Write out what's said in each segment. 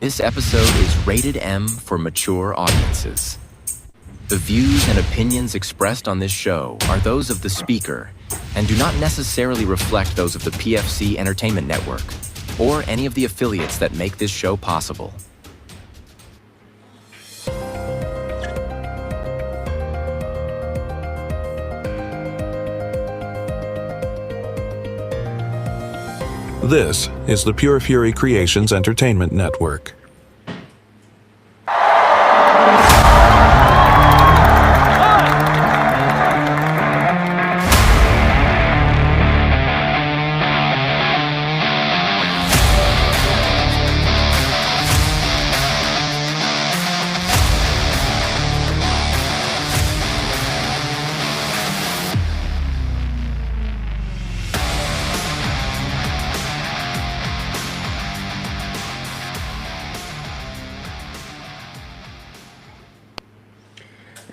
This episode is rated M for mature audiences. The views and opinions expressed on this show are those of the speaker and do not necessarily reflect those of the PFC Entertainment Network or any of the affiliates that make this show possible. This is the Pure Fury Creations Entertainment Network.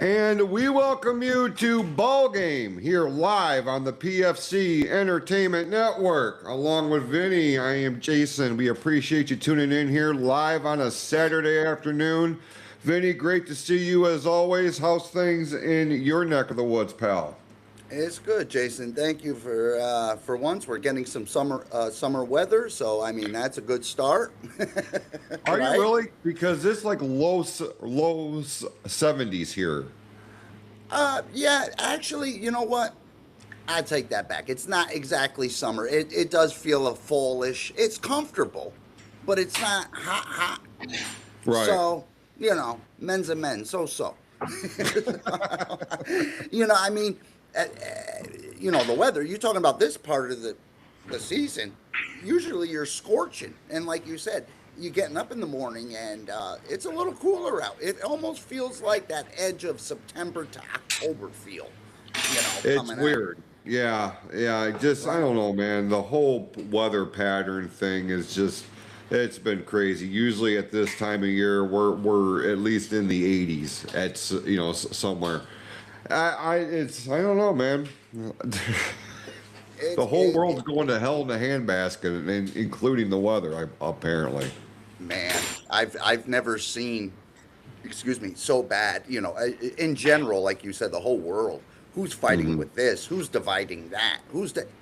And we welcome you to Ball Game here live on the PFC Entertainment Network. Along with Vinny, I am Jason. We appreciate you tuning in here live on a Saturday afternoon. Vinny, great to see you as always. How's things in your neck of the woods, pal? It's good, Jason. Thank you for once. We're getting some summer weather, so I mean that's a good start. Are Right? you really? Because it's like low 70s here. Yeah, actually, you know what? I take that back. It's not exactly summer. It does feel a fallish. It's comfortable, but it's not hot. Right. So, you know, men's a men. So. You know, I mean, you know, the weather. You're talking about this part of the season. Usually you're scorching, and like you said, you're getting up in the morning, and it's a little cooler out. It almost feels like that edge of September to October feel. You know, It's coming out. weird. Yeah. I don't know, man. The whole weather pattern thing is just, it's been crazy. Usually at this time of year, we're at least in the 80s at, somewhere. I don't know, man. The whole world's going to hell in a handbasket, and including the weather, apparently. Man, I've never seen, so bad. You know, in general, like you said, the whole world. Who's fighting with this? Who's dividing that?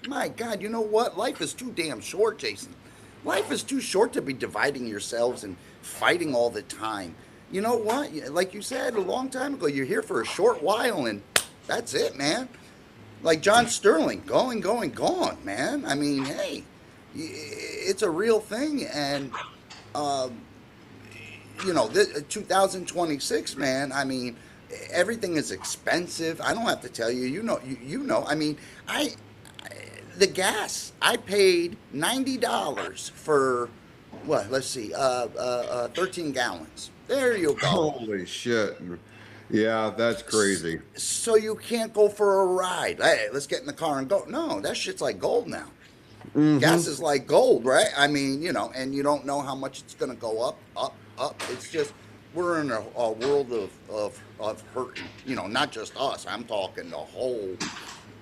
My God, you know what? Life is too damn short, Jason. Life is too short to be dividing yourselves and fighting all the time. You know what? Like you said a long time ago, you're here for a short while, and that's it, man. Like John Sterling, gone, man. I mean, hey, it's a real thing, and 2026, man. I mean, everything is expensive. I don't have to tell you. You know. I mean, the gas. I paid $90 for what? Let's see, 13 gallons. There you go. Holy shit. Yeah, that's crazy. So you can't go for a ride. Hey, let's get in the car and go. No, that shit's like gold now. Gas is like gold, right? I mean, you know, and you don't know how much it's going to go up. It's just, we're in a world of hurting. You know, not just us. I'm talking the whole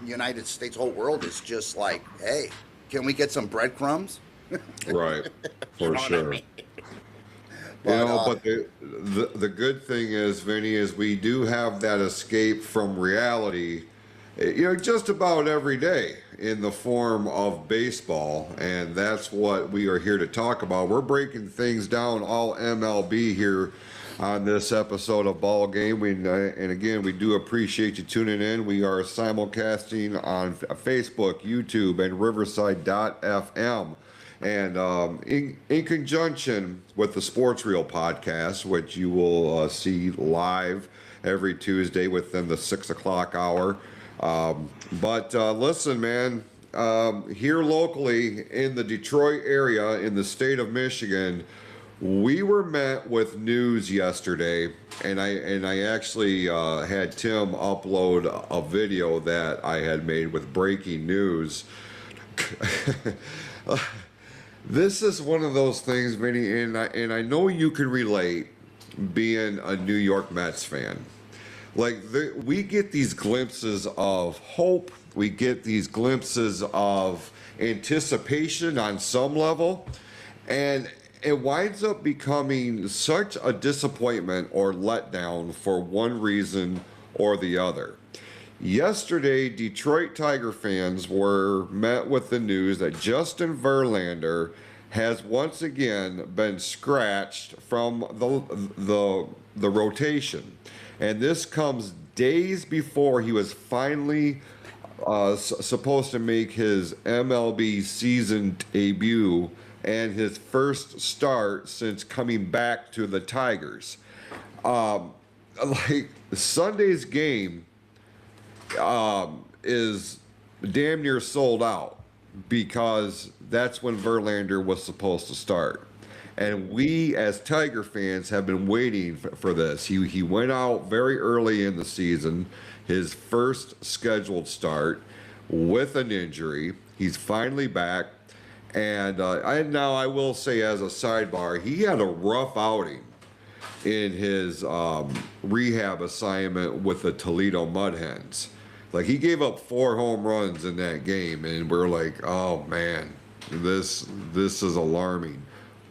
United States, whole world is just like, hey, can we get some breadcrumbs? Right, for what I sure. mean? But the good thing is, Vinny, is we do have that escape from reality, just about every day in the form of baseball, and that's what we are here to talk about. We're breaking things down all MLB here on this episode of Ball Game. And again, we do appreciate you tuning in. We are simulcasting on Facebook, YouTube, and Riverside.fm. And in conjunction with the Sports Reel podcast, which you will see live every Tuesday within the 6 o'clock hour. But listen, man, here locally in the Detroit area in the state of Michigan, we were met with news yesterday, and I actually had Tim upload a video that I had made with breaking news. This is one of those things, Vinny, and I know you can relate being a New York Mets fan. Like, we get these glimpses of hope. We get these glimpses of anticipation on some level. And it winds up becoming such a disappointment or letdown for one reason or the other. Yesterday, Detroit Tiger fans were met with the news that Justin Verlander has once again been scratched from the rotation, and this comes days before he was finally supposed to make his MLB season debut and his first start since coming back to the Tigers. Like Sunday's game is damn near sold out because that's when Verlander was supposed to start. And we, as Tiger fans, have been waiting for this. He went out very early in the season, his first scheduled start with an injury. He's finally back. And I will say, as a sidebar, he had a rough outing in his rehab assignment with the Toledo Mud Hens. Like, he gave up 4 home runs in that game, and we're like, oh man, this is alarming.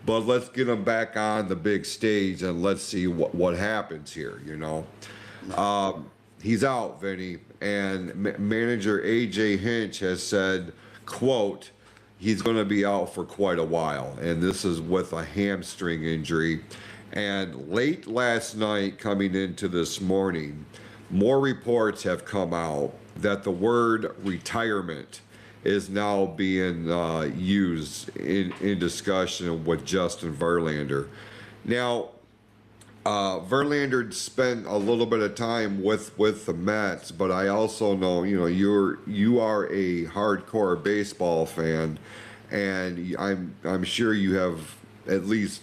But let's get him back on the big stage and let's see what happens here, you know. He's out, Vinny, and manager A.J. Hinch has said, quote, he's going to be out for quite a while, and this is with a hamstring injury. And late last night, coming into this morning, more reports have come out that the word retirement is now being used in discussion with Justin Verlander. Now, Verlander spent a little bit of time with the Mets, but I also know, you know, you are a hardcore baseball fan, and I'm sure you have at least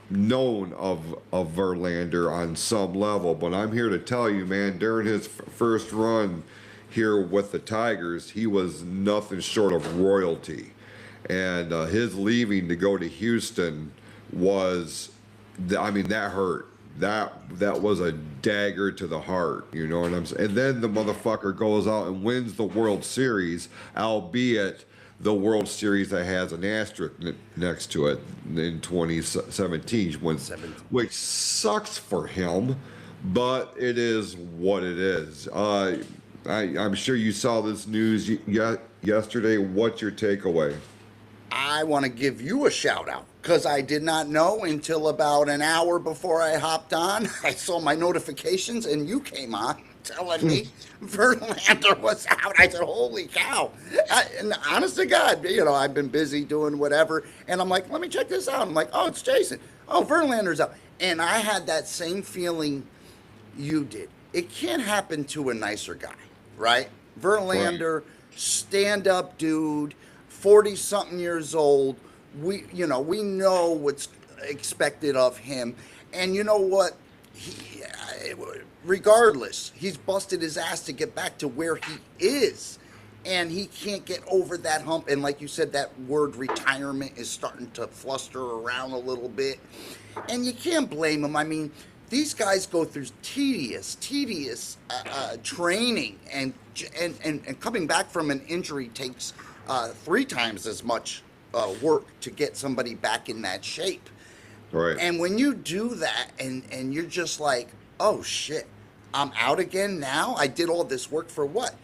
known of Verlander on some level. But I'm here to tell you, man, during his first run here with the Tigers, he was nothing short of royalty, and his leaving to go to Houston was, I mean, that hurt. That was a dagger to the heart, you know what I'm saying? And then the motherfucker goes out and wins the World Series, albeit the World Series that has an asterisk next to it in 2017, which sucks for him, but it is what it is. I'm sure you saw this news yesterday. What's your takeaway? I want to give you a shout out because I did not know until about an hour before I hopped on. I saw my notifications and you came on telling me Verlander was out. I said, holy cow. And honest to God, you know, I've been busy doing whatever. And I'm like, let me check this out. I'm like, oh, it's Jason. Oh, Verlander's out. And I had that same feeling you did. It can't happen to a nicer guy, right? Verlander, right. Stand-up dude, 40-something years old. We know what's expected of him. And you know what? Regardless, he's busted his ass to get back to where he is. And he can't get over that hump. And like you said, that word retirement is starting to fluster around a little bit. And you can't blame him. I mean, these guys go through tedious training. And coming back from an injury takes 3 times as much work to get somebody back in that shape. Right. And when you do that and you're just like, oh shit, I'm out again now? I did all this work for what?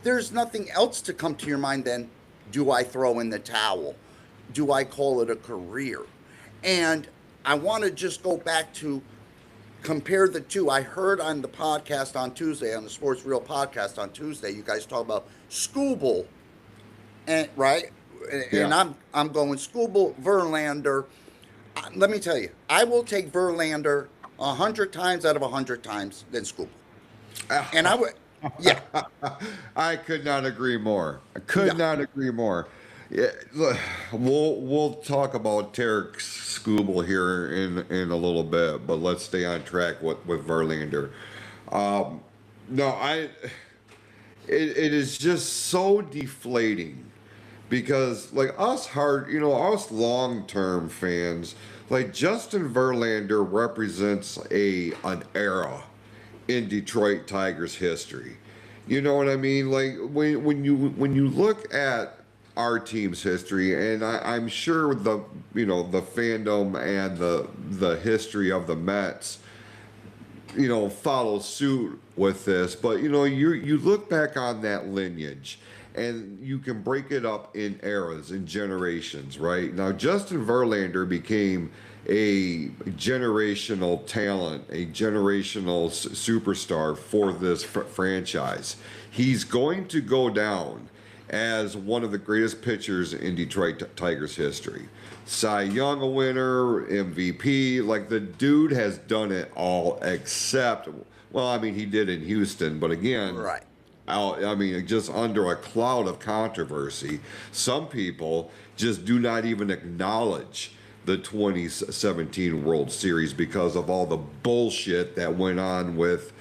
There's nothing else to come to your mind then. Do I throw in the towel? Do I call it a career? And I want to just go back to compare the two. I heard on the podcast on Tuesday, on the Sports Real podcast on Tuesday, you guys talk about Skubal, and right? And yeah. I'm going Skubal, Verlander. Let me tell you, I will take Verlander 100 times out of 100 times than Skubal. And I would, yeah. I could not agree more. Not agree more. Yeah, look, we'll talk about Tarek Skubal here in a little bit, but let's stay on track with Verlander. It is just so deflating. Because, like, us long-term fans, like, Justin Verlander represents an era in Detroit Tigers history. You know what I mean? Like, when you look at our team's history, and I'm sure the the fandom and the history of the Mets follow suit with this. But you look back on that lineage, and you can break it up in eras, in generations. Right now, Justin Verlander became a generational talent, a generational superstar for this franchise. He's going to go down as one of the greatest pitchers in Detroit Tigers history. Cy Young a winner, MVP, like the dude has done it all except, well, I mean, he did in Houston, but again, Right. I mean, just under a cloud of controversy. Some people just do not even acknowledge the 2017 World Series because of all the bullshit that went on with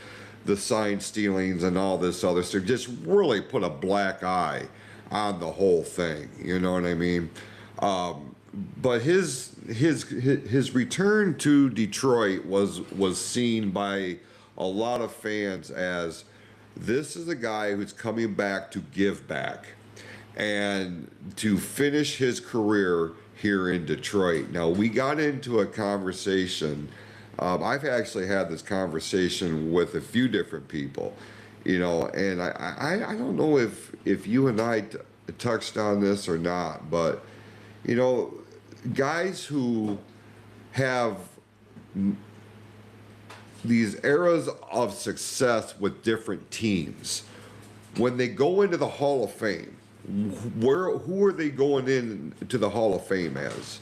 the sign stealings and all this other stuff. Just really put a black eye on the whole thing. You know what I mean? But his return to Detroit was seen by a lot of fans as, this is a guy who's coming back to give back and to finish his career here in Detroit. Now, we got into a conversation. I've actually had this conversation with a few different people, and I don't know if you and I touched on this or not, but, guys who have these eras of success with different teams, when they go into the Hall of Fame, who are they going into the Hall of Fame as?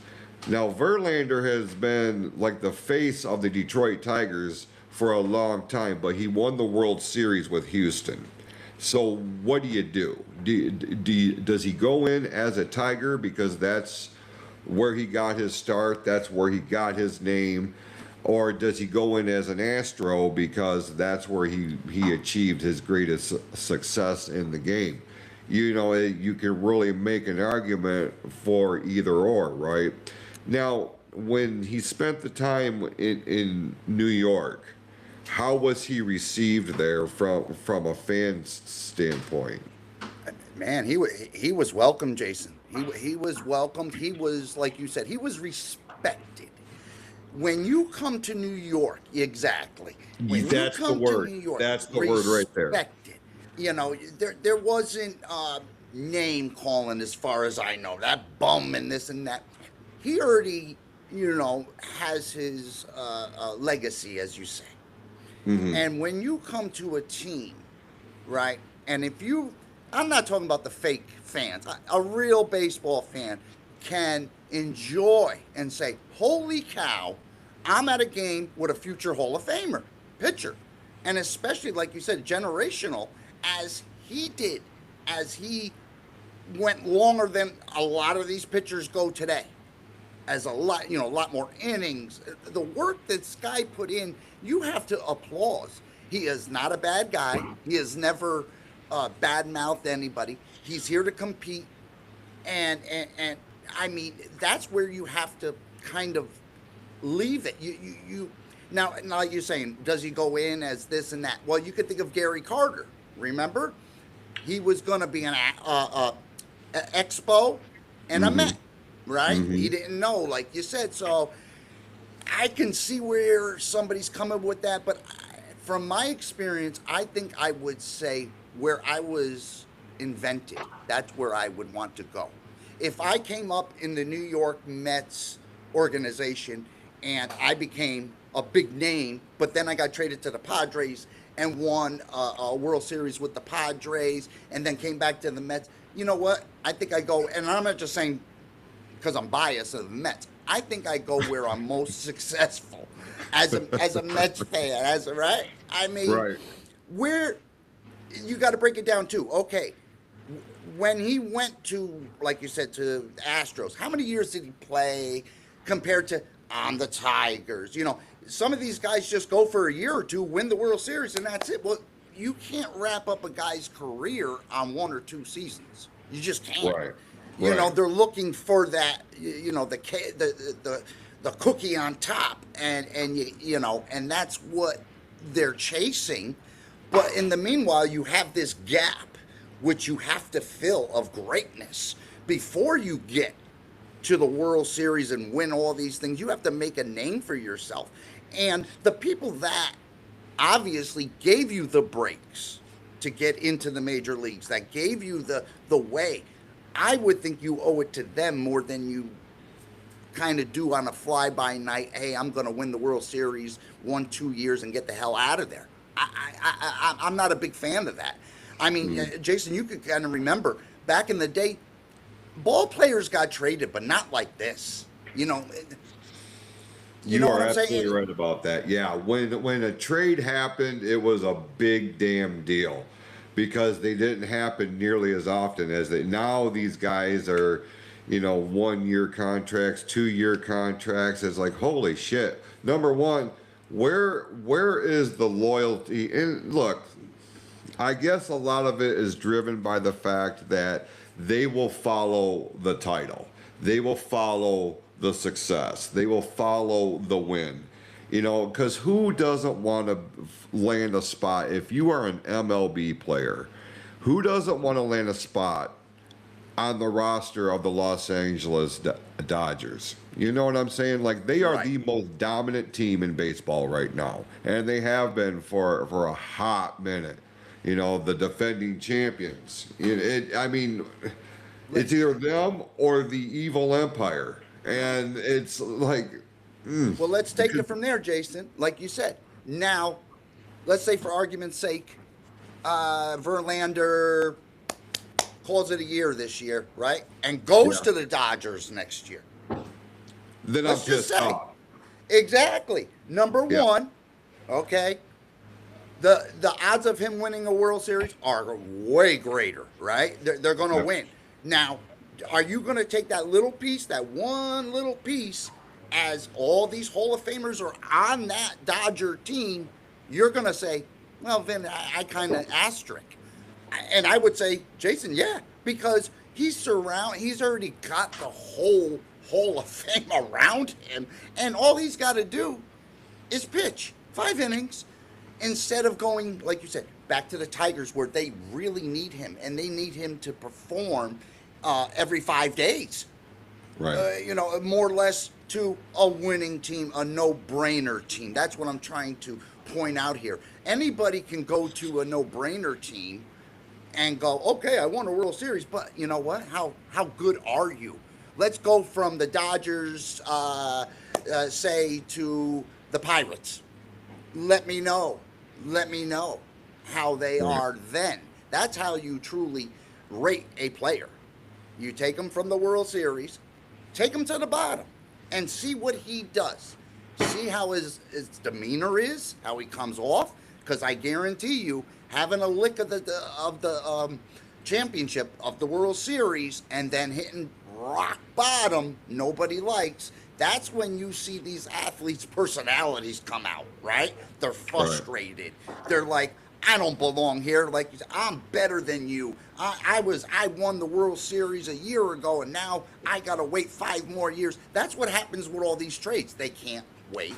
Now, Verlander has been like the face of the Detroit Tigers for a long time, but he won the World Series with Houston. So what do you do? Does he go in as a Tiger because that's where he got his start, that's where he got his name? Or does he go in as an Astro because that's where he achieved his greatest success in the game? You can really make an argument for either or, right? Now, when he spent the time in New York, how was he received there from a fan standpoint? Man, he was welcome, Jason. He was welcomed. He was, like you said, he was respected. When you come to New York, exactly. When That's you come the word. To New York, That's the word right there. Respected. There wasn't name calling, as far as I know. That bum and this and that. He already, has his legacy, as you say. Mm-hmm. And when you come to a team, right? And I'm not talking about the fake fans. A real baseball fan can enjoy and say, holy cow, I'm at a game with a future Hall of Famer pitcher. And especially, like you said, generational, as he did, as he went longer than a lot of these pitchers go today. As a lot more innings. The work that Sky put in, you have to applaud. He is not a bad guy. He has never bad-mouthed anybody. He's here to compete. And I mean, that's where you have to kind of leave it. Now like you're saying, does he go in as this and that? Well, you could think of Gary Carter. Remember? He was going to be an Expo and a Met, right? Mm-hmm. He didn't know, like you said. So I can see where somebody's coming with that. But from my experience, I think I would say where I was invented, that's where I would want to go. If I came up in the New York Mets organization and I became a big name, but then I got traded to the Padres and won a World Series with the Padres and then came back to the Mets, you know what? I think I go, and I'm not just saying because I'm biased of the Mets. I think I go where I'm most successful as a Mets fan, right? I mean, right. Where you got to break it down too. Okay, when he went to, like you said, to the Astros, how many years did he play compared to on the Tigers? Some of these guys just go for a year or two, win the World Series, and that's it. Well, you can't wrap up a guy's career on 1 or 2 seasons. You just can't. Right. They're looking for that, the cookie on top, and and that's what they're chasing. But in the meanwhile, you have this gap which you have to fill of greatness, before you get to the World Series and win all these things, you have to make a name for yourself. And the people that obviously gave you the breaks to get into the major leagues, that gave you the way, I would think you owe it to them more than you kind of do on a fly-by-night, hey, I'm going to win the World Series 1-2 years and get the hell out of there. I'm not a big fan of that. I mean, Jason, you could kind of remember back in the day, ball players got traded, but not like this. You know are what I'm absolutely saying? right about that. Yeah, when a trade happened, it was a big damn deal because they didn't happen nearly as often as they now. These guys are, 1-year contracts, 2-year contracts. It's like, holy shit. Number one, where is the loyalty? And look, I guess a lot of it is driven by the fact that they will follow the title. They will follow the success. They will follow the win. Because who doesn't want to land a spot? If you are an MLB player, who doesn't want to land a spot on the roster of the Los Angeles Dodgers? You know what I'm saying? Like, they are the most dominant team in baseball right now, and they have been for a hot minute. The defending champions. It's either them or the evil empire, and it's like. Well, let's take it from there, Jason. Like you said, now, let's say for argument's sake, Verlander calls it a year this year, right? And goes to the Dodgers next year. Then Let's I'm just pissed say. off. Exactly. Number one, okay, the odds of him winning a World Series are way greater, right? They're going to win. Now, are you going to take that little piece, that one little piece, as all these Hall of Famers are on that Dodger team? You're going to say, well, Vin, I kind of asterisk. And I would say, Jason, yeah, because he's already got the whole Hall of Fame around him, and all he's got to do is pitch 5 innings instead of going, like you said, back to the Tigers where they really need him, and they need him to perform every 5 days. Right. More or less to a winning team, a no-brainer team. That's what I'm trying to point out here. Anybody can go to a no-brainer team and go, okay, I won a World Series, but you know what? How good are you? Let's go from the Dodgers, say, to the Pirates. Let me know how they are then. That's how you truly rate a player. You take him from the World Series, take him to the bottom, and see what he does. See how his demeanor is, how he comes off. Because I guarantee you, having a lick of the championship of the World Series and then hitting rock bottom, nobody likes. That's when you see these athletes' personalities come out, right? They're frustrated. Right. They're like, I don't belong here. Like you said, I'm better than you. I won the World Series a year ago, and now I got to wait 5 more years. That's what happens with all these trades. They can't wait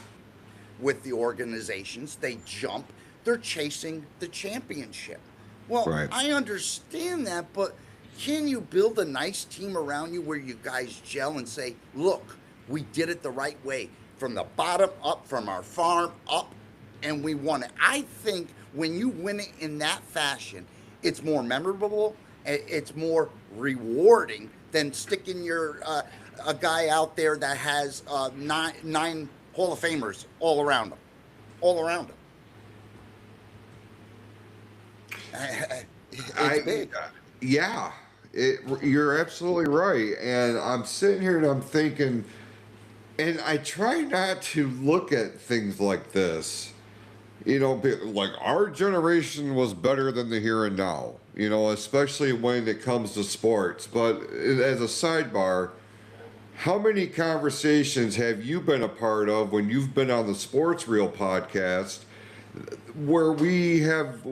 with the organizations. They jump. They're chasing the championship. Well, I understand that, but can you build a nice team around you where you guys gel and say, look, we did it the right way, from the bottom up, from our farm up, and we won it. I think when you win it in that fashion, it's more memorable, it's more rewarding than sticking a guy out there that has 9 Hall of Famers all around him. It's big. Yeah, you're absolutely right. And I'm sitting here and I'm thinking, and I try not to look at things like this, like our generation was better than the here and now, especially when it comes to sports. But as a sidebar, how many conversations have you been a part of when you've been on the Sports Reel podcast where we have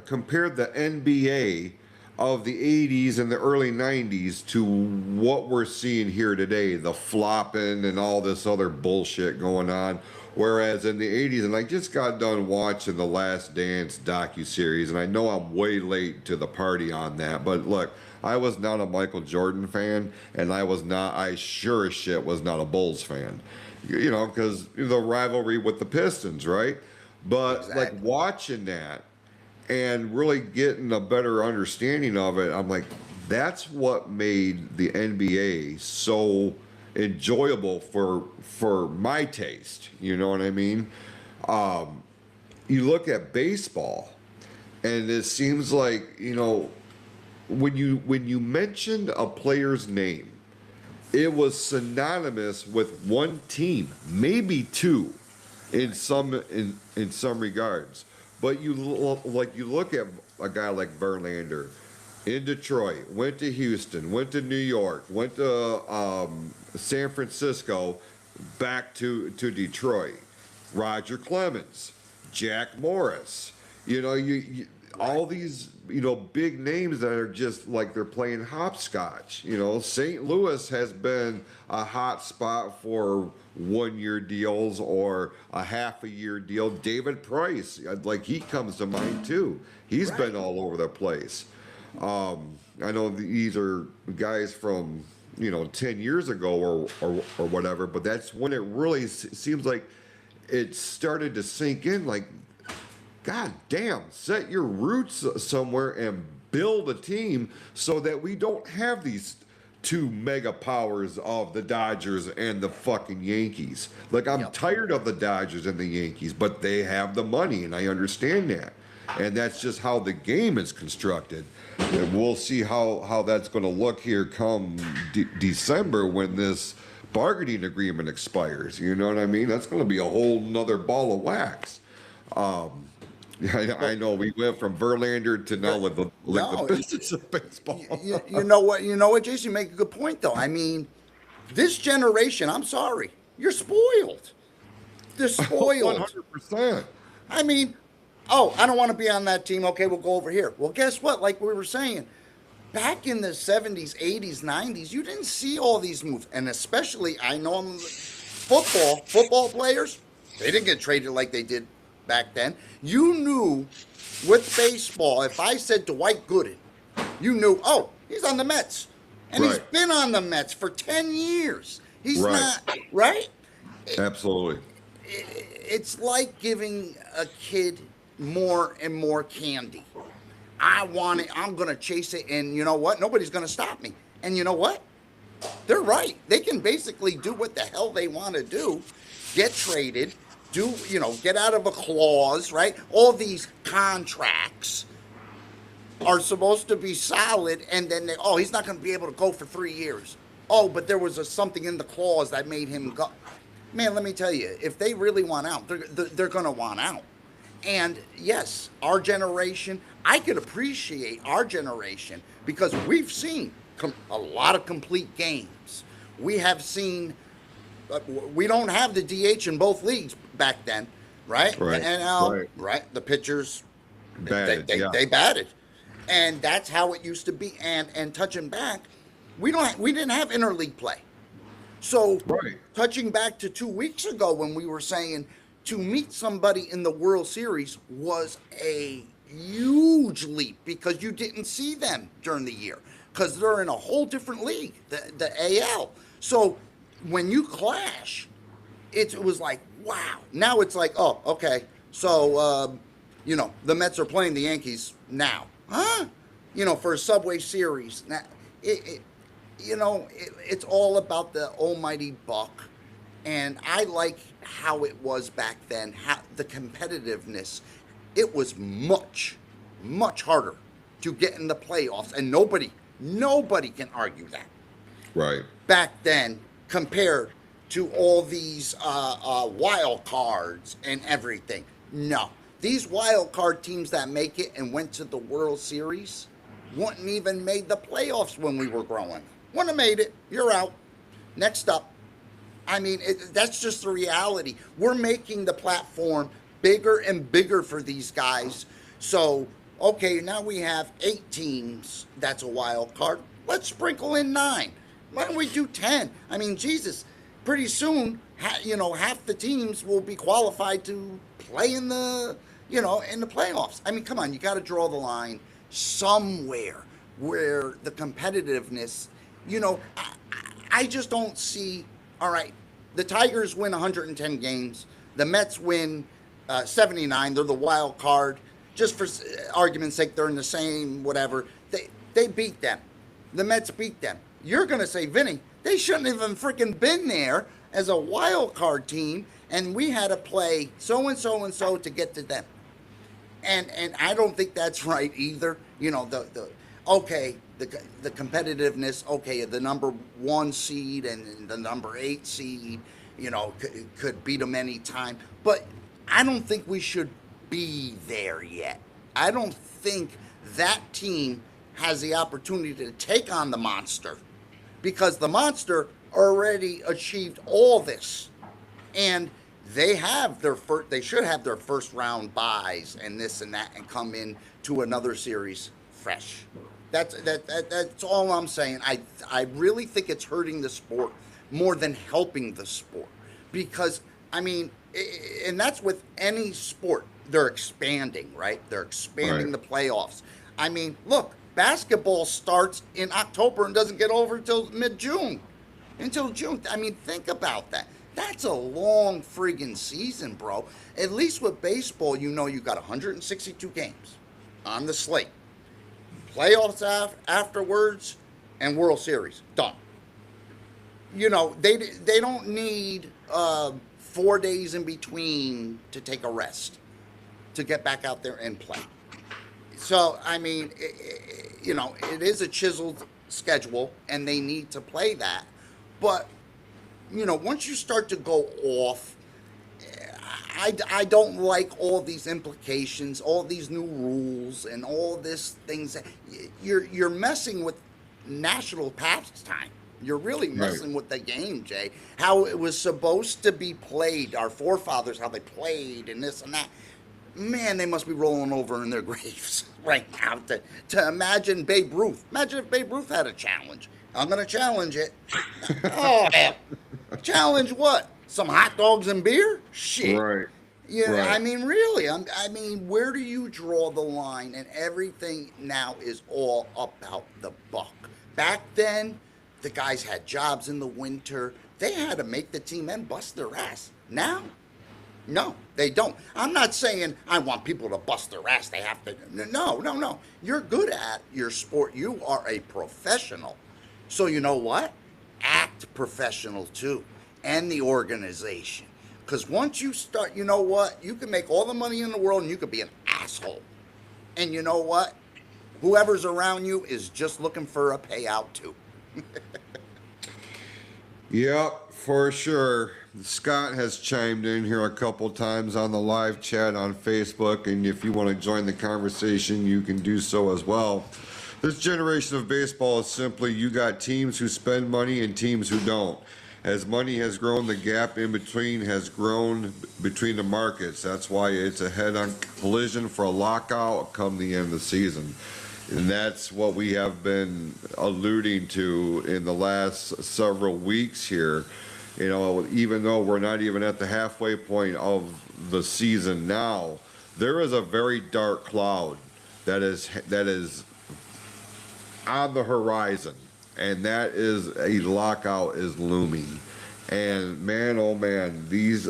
compared the NBA of the 80s and the early 90s to what we're seeing here today, the flopping and all this other bullshit going on? Whereas in the 80s, and I just got done watching the Last Dance docuseries, and I know I'm way late to the party on that, but look, I was not a Michael Jordan fan, and I sure as shit was not a Bulls fan. You know, because the rivalry with the Pistons, right? But Exactly. like watching that and really getting a better understanding of it, I'm like, that's what made the NBA so enjoyable for my taste. You know what I mean? You look at baseball, and it seems like, you know, when you mentioned a player's name, it was synonymous with one team, maybe two, in some regards. But you look at a guy like Verlander in Detroit, went to Houston, went to New York, went to San Francisco, back to Detroit. Roger Clemens, Jack Morris, you know, you all these, you know, big names that are just like they're playing hopscotch. You know, St. Louis has been a hot spot for 1 year deals or a half a year deal. David Price, like he comes to mind too. He's been all over the place. I know these are guys from, you know, 10 years ago or whatever, but that's when it really seems like it started to sink in, like, God damn, set your roots somewhere and build a team so that we don't have these two mega powers of the Dodgers and the fucking Yankees. Like, I'm tired of the Dodgers and the Yankees, but they have the money, and I understand that. And that's just how the game is constructed. And we'll see how that's going to look here come December when this bargaining agreement expires. You know what I mean? That's going to be a whole nother ball of wax. I know we went from Verlander to now with the business of baseball. You know what, Jason, you make a good point, though. I mean, this generation, I'm sorry, you're spoiled. They're spoiled. 100%. I mean, oh, I don't want to be on that team. Okay, we'll go over here. Well, guess what? Like we were saying, back in the 70s, 80s, 90s, you didn't see all these moves. And especially, I know football players, they didn't get traded like they did back then. You knew with baseball, if I said Dwight Gooden, you knew, oh, he's on the Mets. And he's been on the Mets for 10 years. He's not, right? Absolutely. It's like giving a kid more and more candy. I want it. I'm going to chase it. And you know what? Nobody's going to stop me. And you know what? They're right. They can basically do what the hell they want to do. Get traded. Get out of a clause, right? All these contracts are supposed to be solid. And then, he's not going to be able to go for 3 years. Oh, but there was something in the clause that made him go. Man, let me tell you, if they really want out, they're going to want out. And yes, our generation, I could appreciate our generation because we've seen a lot of complete games. We have seen, we don't have the DH in both leagues back then, right? Right. And right, the pitchers, they batted. And that's how it used to be. And touching back, we didn't have interleague play. So touching back to 2 weeks ago when we were saying to meet somebody in the World Series was a huge leap because you didn't see them during the year because they're in a whole different league, the AL. So when you clash, it was like, wow. Now it's like, oh, okay. So, the Mets are playing the Yankees now. Huh? For a Subway Series. Now, it's all about the almighty buck. And I like how it was back then, how the competitiveness. It was much, much harder to get in the playoffs. And nobody can argue that. Right. Back then, compared to all these wild cards and everything. No. These wild card teams that make it and went to the World Series wouldn't even made the playoffs when we were growing. Wouldn't have made it. You're out. Next up. I mean, that's just the reality. We're making the platform bigger and bigger for these guys. So, okay, now we have 8 teams. That's a wild card. Let's sprinkle in 9. Why don't we do 10? I mean, Jesus, pretty soon, half the teams will be qualified to play in the, in the playoffs. I mean, come on, you got to draw the line somewhere. where the competitiveness, you know, I just don't see. All right, the Tigers win 110 games. The Mets win 79. They're the wild card. Just for argument's sake, they're in the same whatever. They beat them. The Mets beat them. You're going to say, Vinny, they shouldn't have even freaking been there as a wild card team, and we had to play so and so and so to get to them. And I don't think that's right either. You know, the competitiveness, okay, the number 1 seed and the number 8 seed, you know, could beat them any time. But I don't think we should be there yet. I don't think that team has the opportunity to take on the monster, because the monster already achieved all this, and they should have their first round buys and this and that, and come in to another series fresh. That's all I'm saying. I really think it's hurting the sport more than helping the sport, because I mean, and that's with any sport. They're expanding, right? They're expanding the playoffs. I mean, look, basketball starts in October and doesn't get over until mid-June. Until June. I mean, think about that. That's a long friggin' season, bro. At least with baseball, you know you got 162 games on the slate. Playoffs afterwards, and World Series. Done. You know, they don't need 4 days in between to take a rest, to get back out there and play. So, I mean, you know, it is a chiseled schedule, and they need to play that. But, you know, once you start to go off, I don't like all these implications, all these new rules, and all this things. You're messing with national pastime. You're really messing with the game, Jay. How it was supposed to be played, our forefathers, how they played, and this and that. Man, they must be rolling over in their graves right now to imagine Babe Ruth. Imagine if Babe Ruth had a challenge. I'm going to challenge it. Oh, hell. Challenge what? Some hot dogs and beer? Shit. Right. Yeah, Right. I mean, really. I mean, where do you draw the line? And everything now is all about the buck. Back then, the guys had jobs in the winter. They had to make the team and bust their ass. Now, no, they don't. I'm not saying I want people to bust their ass. They have to. No. You're good at your sport. You are a professional. So you know what? Act professional too. And the organization. Because once you start, you know what? You can make all the money in the world and you could be an asshole. And you know what? Whoever's around you is just looking for a payout too. Yep, for sure. Scott has chimed in here a couple times on the live chat on Facebook, and if you want to join the conversation, you can do so as well. This generation of baseball is simply, you got teams who spend money and teams who don't. As money has grown, the gap in between has grown between the markets. That's why it's a head-on collision for a lockout come the end of the season. And that's what we have been alluding to in the last several weeks here. You know, even though we're not even at the halfway point of the season now, there is a very dark cloud that is on the horizon, and that is a lockout is looming. And man, oh man,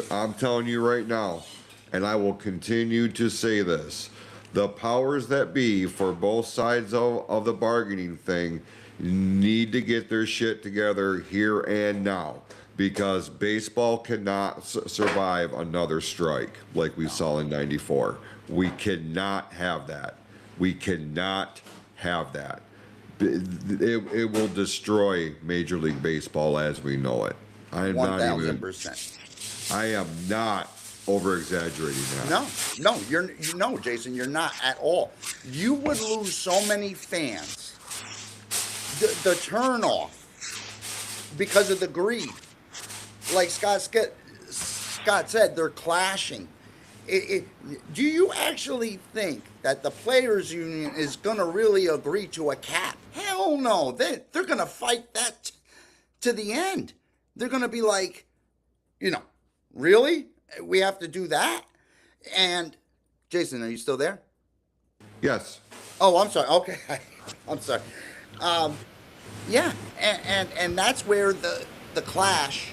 I'm telling you right now, and I will continue to say this, the powers that be for both sides of the bargaining thing need to get their shit together here and now, because baseball cannot survive another strike like we saw in '94. We cannot have that. We cannot have that. It will destroy Major League Baseball as we know it. I am 1,000%. I am not over-exaggerating that. No, Jason, you're not at all. You would lose so many fans. The turnoff because of the greed. Like Scott said, they're clashing. Do you actually think that the players' union is going to really agree to a cap? Hell no. They're going to fight that to the end. They're going to be like, really? We have to do that? And, Jason, are you still there? Yes. Oh, I'm sorry. Okay. I'm sorry. Um, yeah, and that's where the clash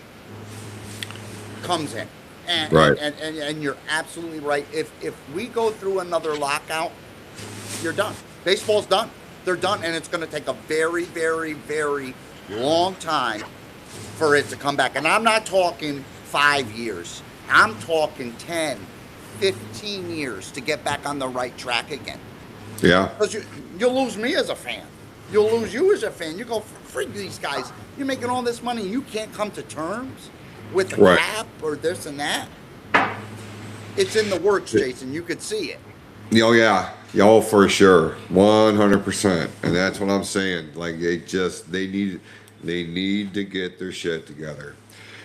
comes in. And, Right. and you're absolutely right. If we go through another lockout, you're done. Baseball's done. They're done, and it's going to take a very, very, very long time for it to come back. And I'm not talking 5 years. I'm talking 10, 15 years to get back on the right track again. Yeah. Because you'll lose me as a fan. You'll lose you as a fan. You go, frig these guys. You're making all this money, and you can't come to terms with the Right. cap or this and that. It's in the works, Jason. You could see it. Oh yeah, oh for sure, 100%, and that's what I'm saying. Like they need to get their shit together.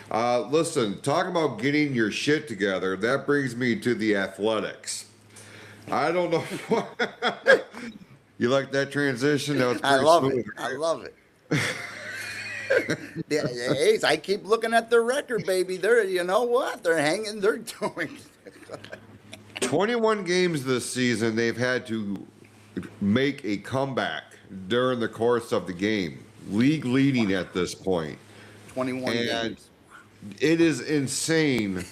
Listen, talking about getting your shit together, that brings me to the Athletics. I don't know. You like that transition? That was I pretty love smooth. it. I love it. The A's, I keep looking at their record, baby. They're, you know what? They're hanging. They're doing. 21 games this season, they've had to make a comeback during the course of the game. League leading at this point. 21 And games. it is insane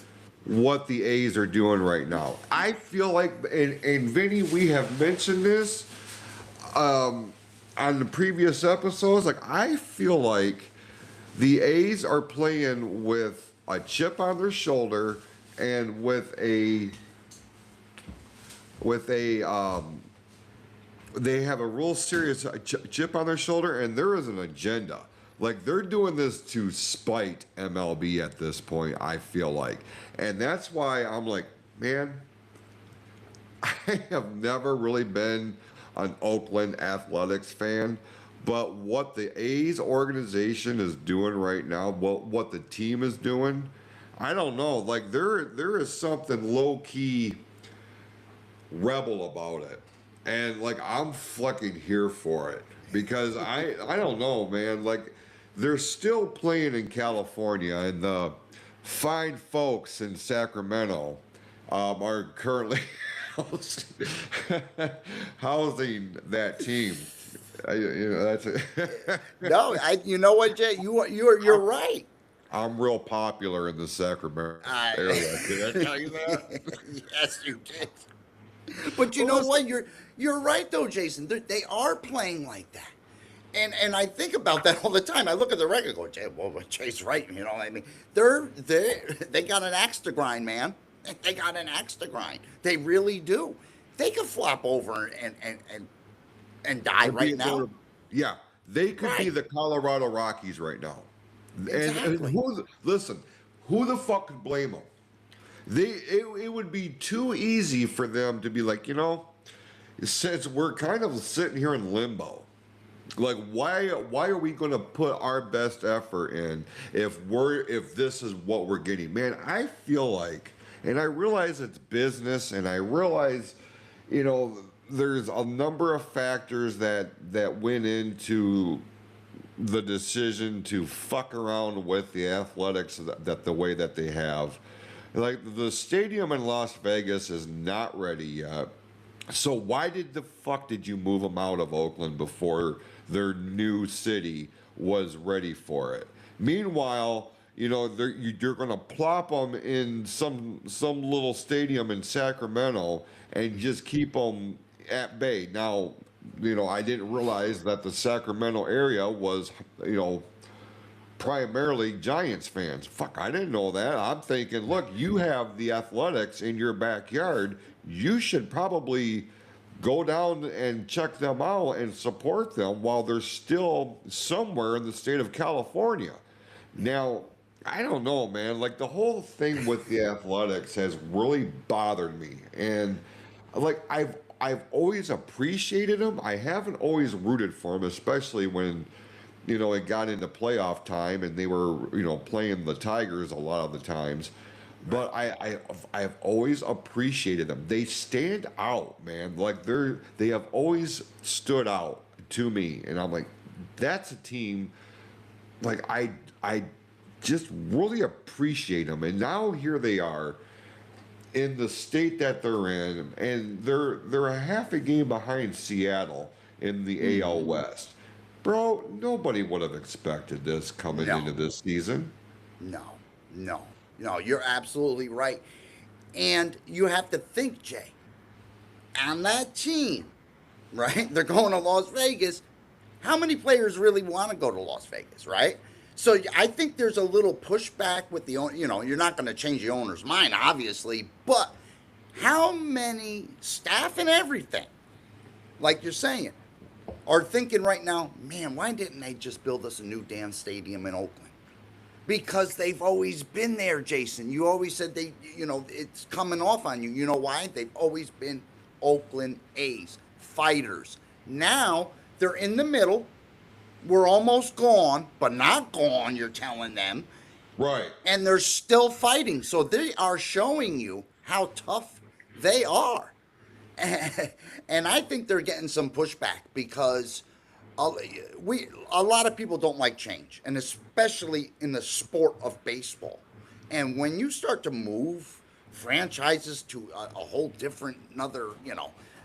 what the A's are doing right now. I feel like, and Vinny, we have mentioned this on the previous episodes. Like, I feel like the A's are playing with a chip on their shoulder and with a they have a real serious chip on their shoulder, and there is an agenda. Like, they're doing this to spite MLB at this point, I feel like. And that's why I'm like, man, I have never really been an Oakland Athletics fan, but what the A's organization is doing right now, what the team is doing, I don't know. Like, there is something low-key rebel about it. And, like, I'm fucking here for it. Because I don't know, man. Like, they're still playing in California, and the fine folks in Sacramento are currently housing that team. That's it. No, you know what, Jay? You're right. I'm real popular in the Sacramento area. Did I tell you that? Yes, you did. But you know what? You're right though, Jason. They are playing like that. And I think about that all the time. I look at the record and go, Jay, well, Jay's right. You know what I mean? They got an axe to grind, man. They got an axe to grind. They really do. They could flop over and die right now. Yeah, they could be Right. the Colorado Rockies right now. Exactly. And who the fuck could blame them? It would be too easy for them to be like, since we're kind of sitting here in limbo, like why are we going to put our best effort in if this is what we're getting? Man, I feel like, and I realize it's business, and I realize, there's a number of factors that went into the decision to fuck around with the Athletics that the way that they have. Like, the stadium in Las Vegas is not ready yet. So why the fuck did you move them out of Oakland before their new city was ready for it? Meanwhile, you're going to plop them in some little stadium in Sacramento and just keep them at bay. Now, I didn't realize that the Sacramento area was, primarily Giants fans. Fuck, I didn't know that. I'm thinking, look, you have the Athletics in your backyard. You should probably go down and check them out and support them while they're still somewhere in the state of California. Now, I don't know, man. Like, the whole thing with the Athletics has really bothered me. And, like, I've always appreciated them. I haven't always rooted for them, especially when it got into playoff time and they were, playing the Tigers a lot of the times. But I've always appreciated them. They stand out, man. Like, they have always stood out to me. And I'm like, that's a team, like, I just really appreciate them. And now here they are in the state that they're in, and they're a half a game behind Seattle in the AL West. Bro, nobody would have expected this coming No. into this season. No, you're absolutely right. And you have to think, Jay, on that team, right? They're going to Las Vegas. How many players really want to go to Las Vegas, right? So I think there's a little pushback with the owner. You know, you're not going to change the owner's mind, obviously, but how many staff and everything, like you're saying, are thinking right now, man, why didn't they just build us a new damn stadium in Oakland? Because they've always been there, Jason. You always said it's coming off on you. You know why? They've always been Oakland A's, fighters. Now they're in the middle. We're almost gone, but not gone, you're telling them. Right. And they're still fighting. So they are showing you how tough they are. And I think they're getting some pushback because a lot of people don't like change, and especially in the sport of baseball. And when you start to move franchises to a whole different, another,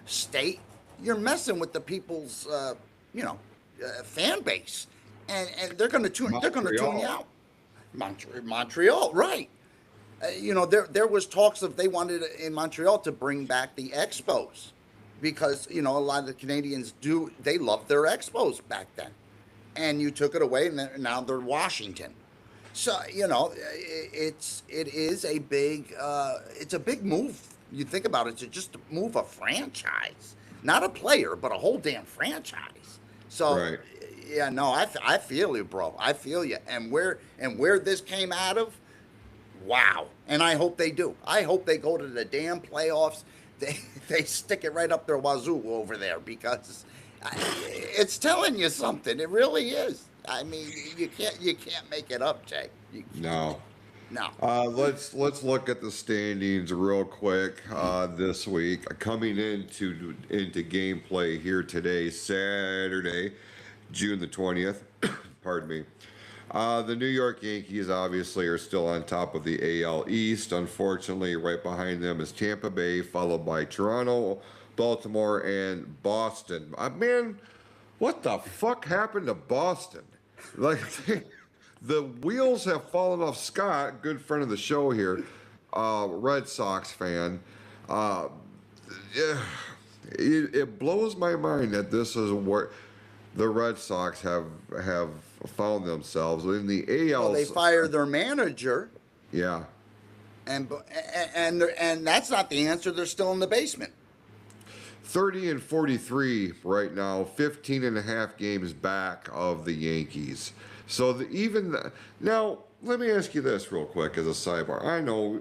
state, you're messing with the people's, fan base, and they're going to tune. They're going to tune you out. Montreal, right? There was talks of they wanted in Montreal to bring back the Expos because a lot of the Canadians they loved their Expos back then, and you took it away, and now they're Washington. So it is a big it's a big move. You think about it, to just move a franchise, not a player, but a whole damn franchise. So Right. yeah, no, I feel you, bro. I feel you. And where this came out of, wow. And I hope they do. I hope they go to the damn playoffs. They stick it right up their wazoo over there because it's telling you something. It really is. I mean, you can't make it up, Jay. No. No. Let's look at the standings real quick this week. Coming into gameplay here today, Saturday, June the 20th. Pardon me. The New York Yankees obviously are still on top of the AL East. Unfortunately, right behind them is Tampa Bay, followed by Toronto, Baltimore, and Boston. Man, what the fuck happened to Boston? Like, the wheels have fallen off. Scott, good friend of the show here, Red Sox fan. It blows my mind that this is where the Red Sox have found themselves in the AL. Well, they fired their manager. Yeah. And that's not the answer. They're still in the basement. 30-43 right now, 15 and a half games back of the Yankees. So now, let me ask you this real quick as a sidebar. I know,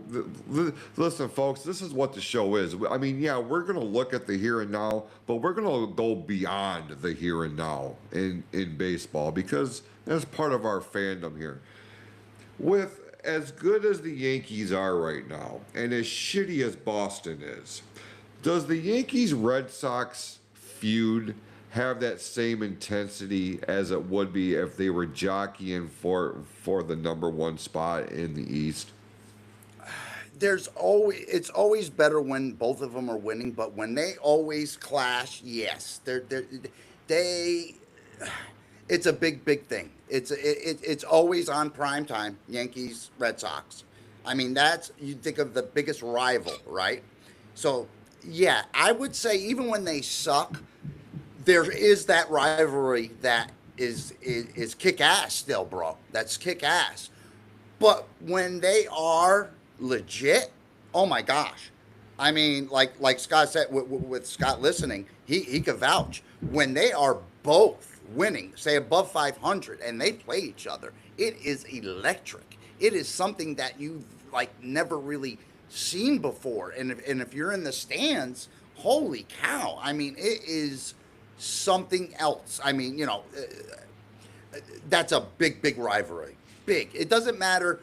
listen, folks, this is what the show is. I mean, yeah, we're going to look at the here and now, but we're going to go beyond the here and now in baseball because that's part of our fandom here. With as good as the Yankees are right now, and as shitty as Boston is, does the Yankees-Red Sox feud have that same intensity as it would be if they were jockeying for the number one spot in the East? It's always better when both of them are winning, but when they always clash, yes, it's a big thing. It's always on prime time. Yankees, Red Sox. I mean, you think of the biggest rival, right? So yeah, I would say even when they suck, there is that rivalry that is kick ass still, bro. That's kick ass. But when they are legit, oh my gosh. I mean, like Scott said, with Scott listening, he could vouch. When they are both winning, say above 500, and they play each other, it is electric. It is something that you've never really seen before. And if you're in the stands, holy cow. I mean, it is something else. I mean, that's a big rivalry. Big. It doesn't matter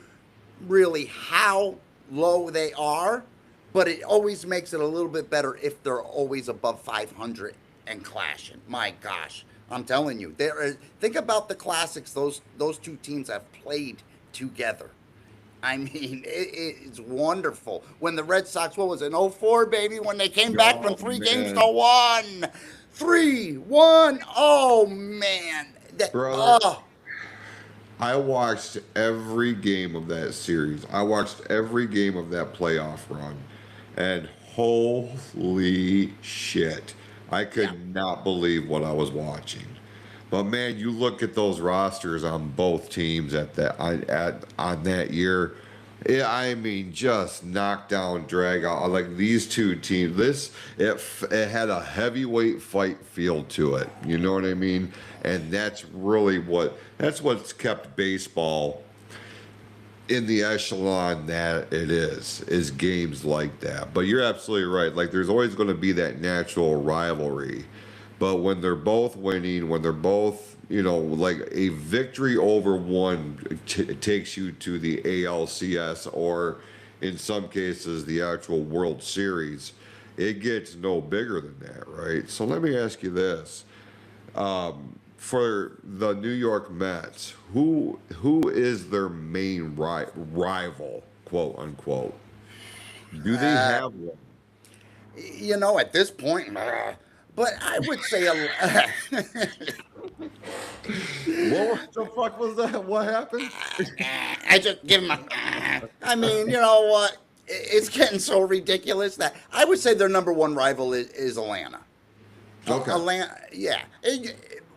really how low they are, but it always makes it a little bit better if they're always above 500 and clashing. My gosh, I'm telling you, think about the classics those two teams have played together. I mean, it's wonderful. When the Red Sox, what was it, 04, baby, when they came back from 3 games to 1. 3-1. Oh man, Brother. I watched every game of that series. I watched every game of that playoff run. And holy shit. I could not believe what I was watching. But man, you look at those rosters on both teams on that year. I mean, just knockdown, drag out. Like these two teams, it had a heavyweight fight feel to it. You know what I mean? And that's really what's kept baseball in the echelon that it is games like that. But you're absolutely right. Like there's always going to be that natural rivalry. But when they're both winning, when they're both, like a victory over one takes you to the ALCS or in some cases the actual World Series, it gets no bigger than that, right? So let me ask you this. For the New York Mets, who is their main rival, quote unquote? Do they have one? At this point, but I would say What the fuck was that? What happened? I just give them I mean, you know what? It's getting so ridiculous that I would say their number one rival is Atlanta. Okay. Atlanta, yeah.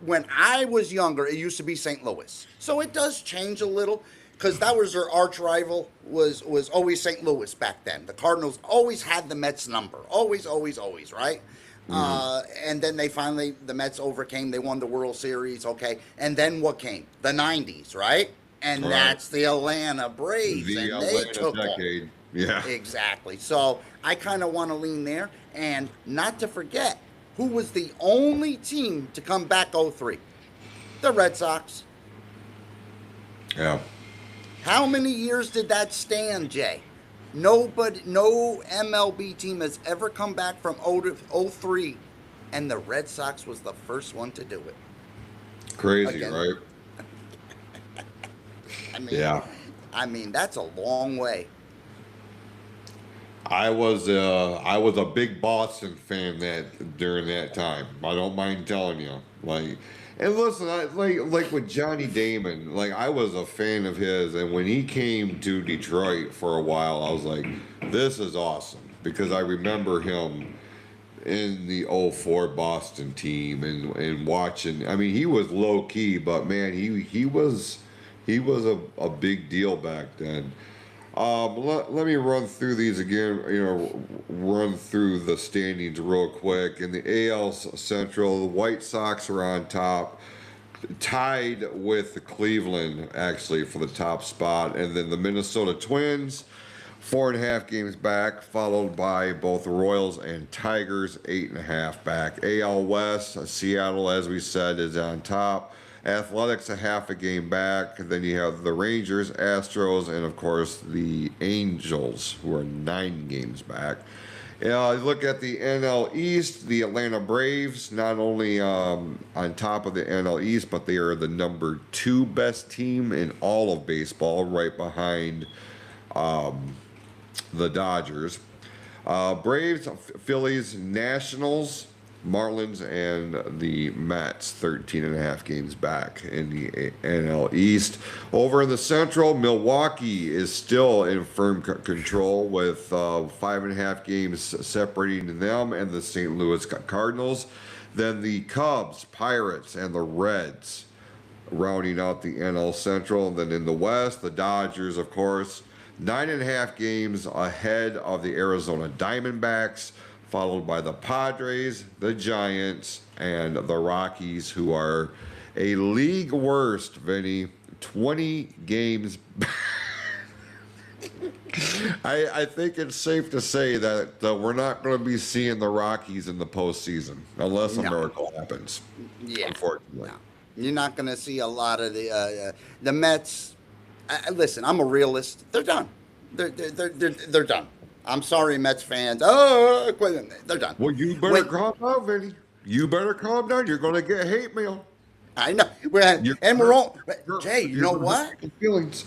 When I was younger, it used to be St. Louis. So it does change a little because that was their arch rival was always St. Louis back then. The Cardinals always had the Mets number. Always, always, always, right? And then the Mets overcame. They won the World Series, okay. And then what came? The 90s, right? And that's the Atlanta Braves. The and Atlanta they took decade. Them. Yeah. Exactly. So I kind of want to lean there. And not to forget, who was the only team to come back 03? The Red Sox. Yeah. How many years did that stand, Jay? No MLB team has ever come back from 03, and the Red Sox was the first one to do it. Crazy, Again. right? I mean, that's a long way. I was a big Boston fan during that time. I don't mind telling you. And listen, like with Johnny Damon, I was a fan of his, and when he came to Detroit for a while, I was like, this is awesome because I remember him in the '04 Boston team and watching. I mean, he was low key, but man, he was a big deal back then. Let me run through these again, run through the standings real quick. In the AL Central, the White Sox are on top, tied with Cleveland, actually, for the top spot. And then the Minnesota Twins, 4.5 games back, followed by both the Royals and Tigers, 8.5 back. AL West, Seattle, as we said, is on top. Athletics a half a game back. Then you have the Rangers, Astros, and of course the Angels, who are 9 games back. Look at the NL East. The Atlanta Braves, not only on top of the NL East, but they are the number 2 best team in all of baseball, right behind the Dodgers. Braves, Phillies, Nationals, Marlins, and the Mets, 13.5 games back in the NL East. Over in the Central, Milwaukee is still in firm control with 5.5 games separating them and the St. Louis Cardinals. Then the Cubs, Pirates, and the Reds rounding out the NL Central. And then in the West, the Dodgers, of course, 9.5 games ahead of the Arizona Diamondbacks, followed by the Padres, the Giants, and the Rockies, who are a league worst, Vinny, 20 games. I think it's safe to say that we're not going to be seeing the Rockies in the postseason unless a miracle happens. Yeah, unfortunately. No. You're not going to see a lot of the Mets. Listen, I'm a realist. They're done. They're done. I'm sorry, Mets fans. Oh, they're done. Well, you better calm down, Vinny. You better calm down. You're going to get hate mail. I know. We're all. Jay, you know what? Feelings.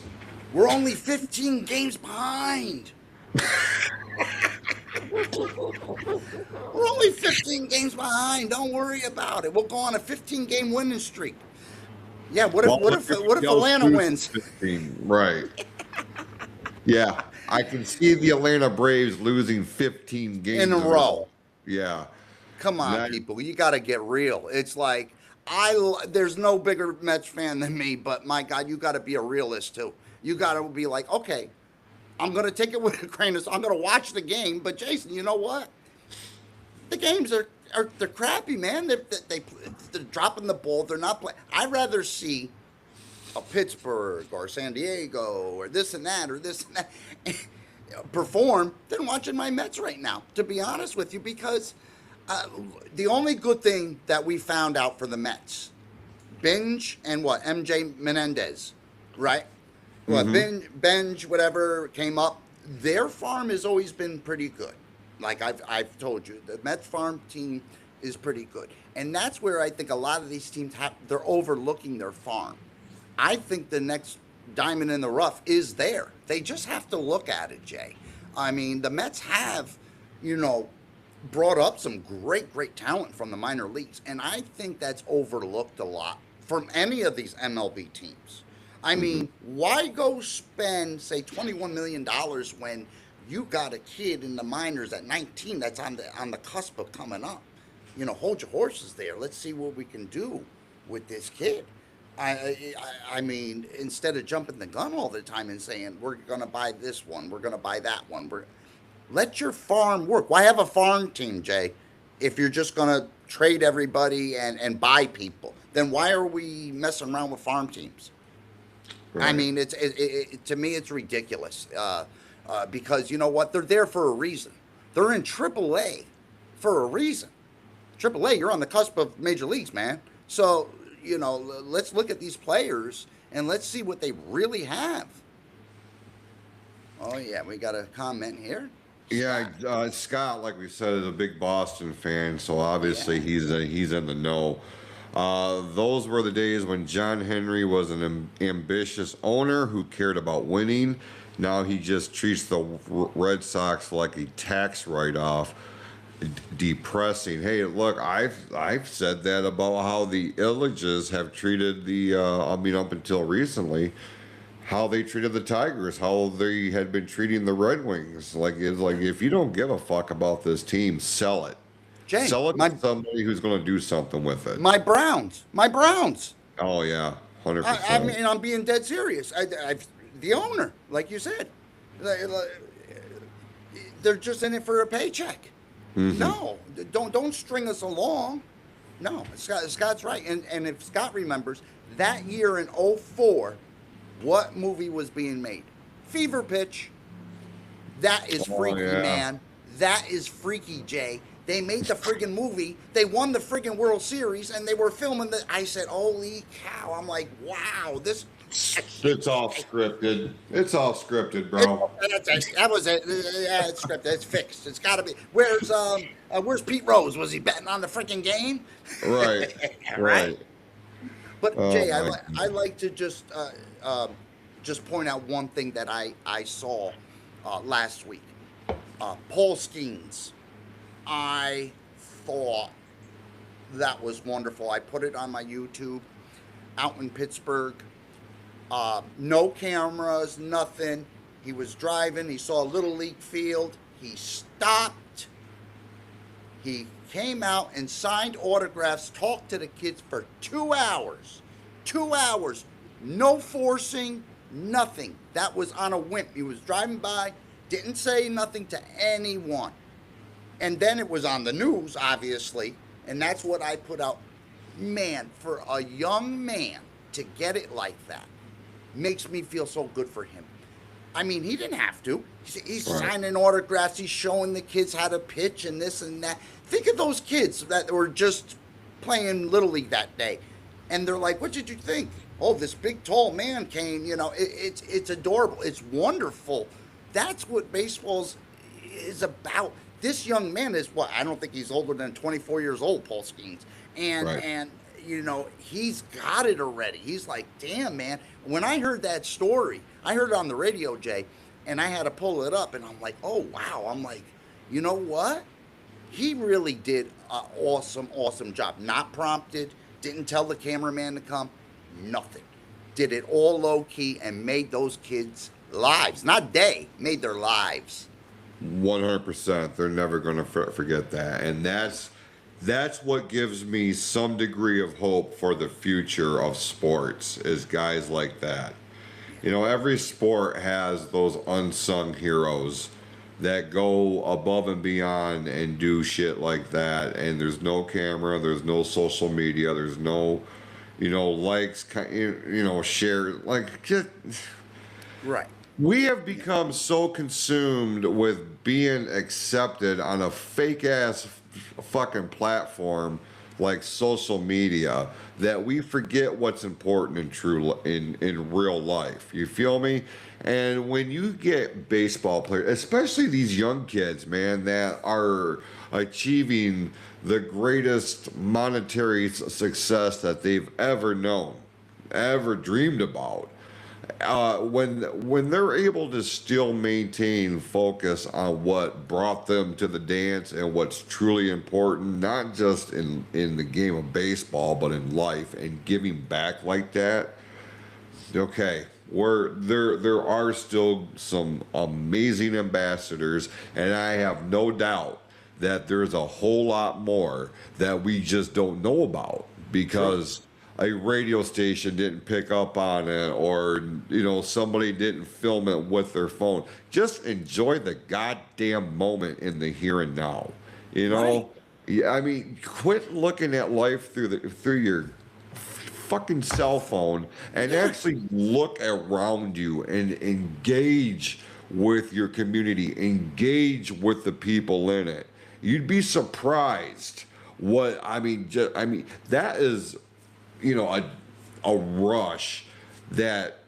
We're only 15 games behind. We're only 15 games behind. Don't worry about it. We'll go on a 15-game winning streak. Yeah. What if Well, what look if at what if Miguel Atlanta Cruz wins? 15. Right. Yeah. I can see the Atlanta Braves losing 15 games In a row? Yeah. Come on, That- people. You got to get real. It's like there's no bigger Mets fan than me, but my God, you got to be a realist too. You got to be like, okay, I'm going to take it with a grain of salt. I'm going to watch the game, but Jason, you know what? The games they're crappy, man. They're dropping the ball. They're not playing. I'd rather see a Pittsburgh or San Diego or this and that perform than watching my Mets right now, to be honest with you, because the only good thing that we found out for the Mets, Binge and what, MJ Menendez, right? Well, Benj, whatever, came up. Their farm has always been pretty good. Like I've told you, the Mets farm team is pretty good. And that's where I think a lot of these teams they're overlooking their farm. I think the next diamond in the rough is there. They just have to look at it, Jay. I mean, the Mets have, brought up some great talent from the minor leagues. And I think that's overlooked a lot from any of these MLB teams. I mean, why go spend, say, $21 million when you got a kid in the minors at 19 that's on the cusp of coming up? Hold your horses there. Let's see what we can do with this kid. I mean, instead of jumping the gun all the time and saying, we're going to buy this one, we're going to buy that one. Let your farm work. Why have a farm team, Jay, if you're just going to trade everybody and buy people? Then why are we messing around with farm teams? Right. I mean, to me, it's ridiculous because you know what? They're there for a reason. They're in AAA for a reason. AAA, you're on the cusp of major leagues, man. So, let's look at these players and let's see what they really have. Oh, yeah, we got a comment here. Yeah, Scott, like we said, is a big Boston fan, so obviously he's in the know. Those were the days when John Henry was an ambitious owner who cared about winning. Now he just treats the Red Sox like a tax write-off. Depressing. Hey, look, I've said that about how the Illiges have treated up until recently, how they treated the Tigers, how they had been treating the Red Wings. It's like if you don't give a fuck about this team, sell it. Jay, sell it to somebody who's going to do something with it. My Browns. Oh yeah, 100%. I mean, I'm being dead serious. The owner, like you said, they're just in it for a paycheck. No, don't string us along. No, Scott's right. And if Scott remembers, that year in 2004, what movie was being made? Fever Pitch. That is freaky, man. That is freaky, Jay. They made the friggin' movie. They won the friggin' World Series, and they were filming I said, holy cow. I'm like, wow, this... It's all scripted. It's all scripted, bro. That was it. Yeah, it's scripted. It's fixed. It's got to be. Where's Pete Rose? Was he betting on the freaking game? Right. Right. But Jay, I like to just point out one thing that I saw last week. Paul Skeens. I thought that was wonderful. I put it on my YouTube out in Pittsburgh. No cameras, nothing. He was driving. He saw a little league field. He stopped. He came out and signed autographs, talked to the kids for 2 hours. 2 hours. No forcing, nothing. That was on a whim. He was driving by, didn't say nothing to anyone. And then it was on the news, obviously. And that's what I put out. Man, for a young man to get it like that makes me feel so good for him. I mean, he didn't have to. He's signing autographs. He's showing the kids how to pitch and this and that. Think of those kids that were just playing Little League that day. And they're like, what did you think? Oh, this big, tall man came. It's adorable. It's wonderful. That's what baseball is about. This young man is what? I don't think he's older than 24 years old, Paul Skeens. And he's got it already. He's like, damn, man. When I heard that story, I heard it on the radio, Jay, and I had to pull it up, and I'm like, oh, wow. I'm like, you know what? He really did an awesome job. Not prompted, didn't tell the cameraman to come, nothing. Did it all low key and made those kids lives, not made their lives. 100%. They're never going to forget that. And that's what gives me some degree of hope for the future of sports, is guys like that. You know, every sport has those unsung heroes that go above and beyond and do shit like that. And there's no camera, there's no social media, there's no, likes, share, like, just. Right. We have become so consumed with being accepted on a fake ass fucking platform like social media that we forget what's important in real life. You feel me? And when you get baseball players, especially these young kids, man, that are achieving the greatest monetary success that they've ever known, ever dreamed about, when they're able to still maintain focus on what brought them to the dance and what's truly important, not just in the game of baseball, but in life, and giving back like that, okay, there are still some amazing ambassadors, and I have no doubt that there's a whole lot more that we just don't know about because a radio station didn't pick up on it, or somebody didn't film it with their phone. Just enjoy the goddamn moment in the here and now. Right. Yeah, I mean, quit looking at life through your fucking cell phone and actually look around you and engage with your community, engage with the people in it. You'd be surprised that is a rush that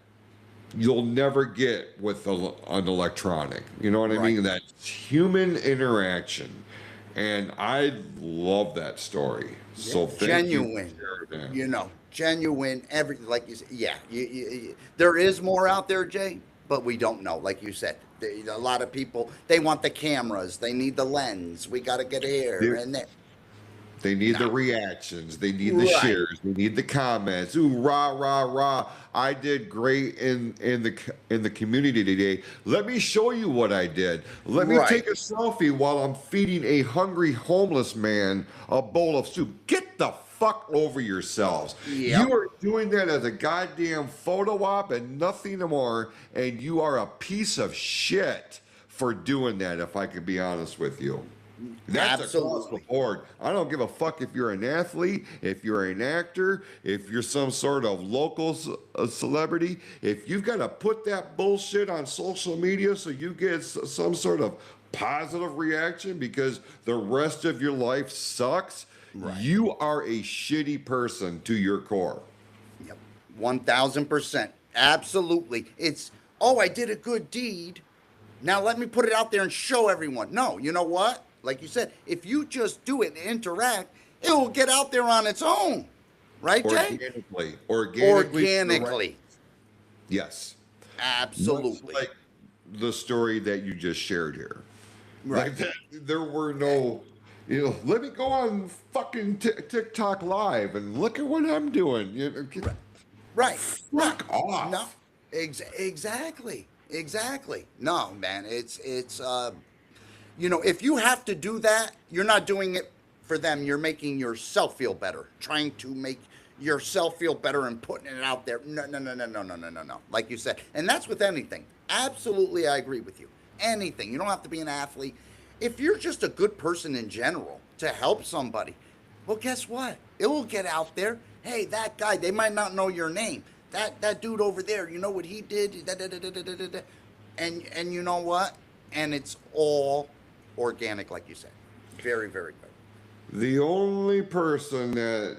you'll never get with an electronic. You know what I mean? That's human interaction. And I love that story. So thank Genuine, you. genuine, like you said. Yeah, there is more out there, Jay, but we don't know. Like you said, a lot of people, they want the cameras, they need the lens. We got to get here and there. They need the reactions. They need the shares. They need the comments. Ooh, rah, rah, rah. I did great in the community today. Let me show you what I did. Let me take a selfie while I'm feeding a hungry homeless man a bowl of soup. Get the fuck over yourselves. Yep. You are doing that as a goddamn photo op and nothing more, and you are a piece of shit for doing that, if I could be honest with you. That's across the board. I don't give a fuck if you're an athlete, if you're an actor, if you're some sort of local celebrity. If you've got to put that bullshit on social media so you get some sort of positive reaction because the rest of your life sucks, you are a shitty person to your core. Yep, 1,000%. Absolutely. It's, I did a good deed. Now let me put it out there and show everyone. No, you know what? Like you said, if you just do it and interact, it will get out there on its own. Right, Jay? Organically. Yes. Absolutely. Much like the story that you just shared here. Right. Like there were no, let me go on fucking TikTok live and look at what I'm doing. Right. Fuck off. No. Exactly. No, man. It's if you have to do that, you're not doing it for them. You're making yourself feel better, trying to make yourself feel better and putting it out there. No. Like you said. And that's with anything. Absolutely, I agree with you. Anything. You don't have to be an athlete. If you're just a good person in general to help somebody, well, guess what? It will get out there. Hey, that guy, they might not know your name. That dude over there, you know what he did? And you know what? And it's all organic, like you said. Very, very good. The only person that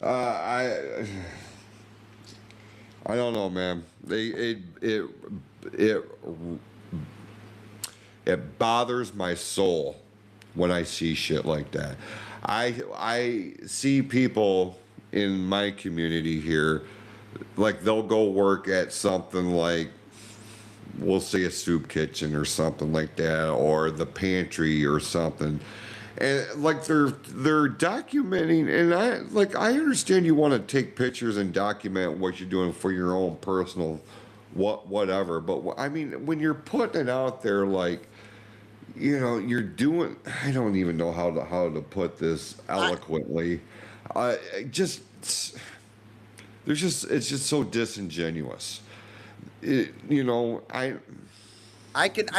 I don't know, man. It bothers my soul when I see shit like that. I see people in my community here, like they'll go work at something like we'll say a soup kitchen or something like that, or the pantry or something. And like they're documenting, and I understand you want to take pictures and document what you're doing for your own personal whatever, but I mean when you're putting it out there, like, you're doing, I don't even know how to put this eloquently. Just it's just so disingenuous. I think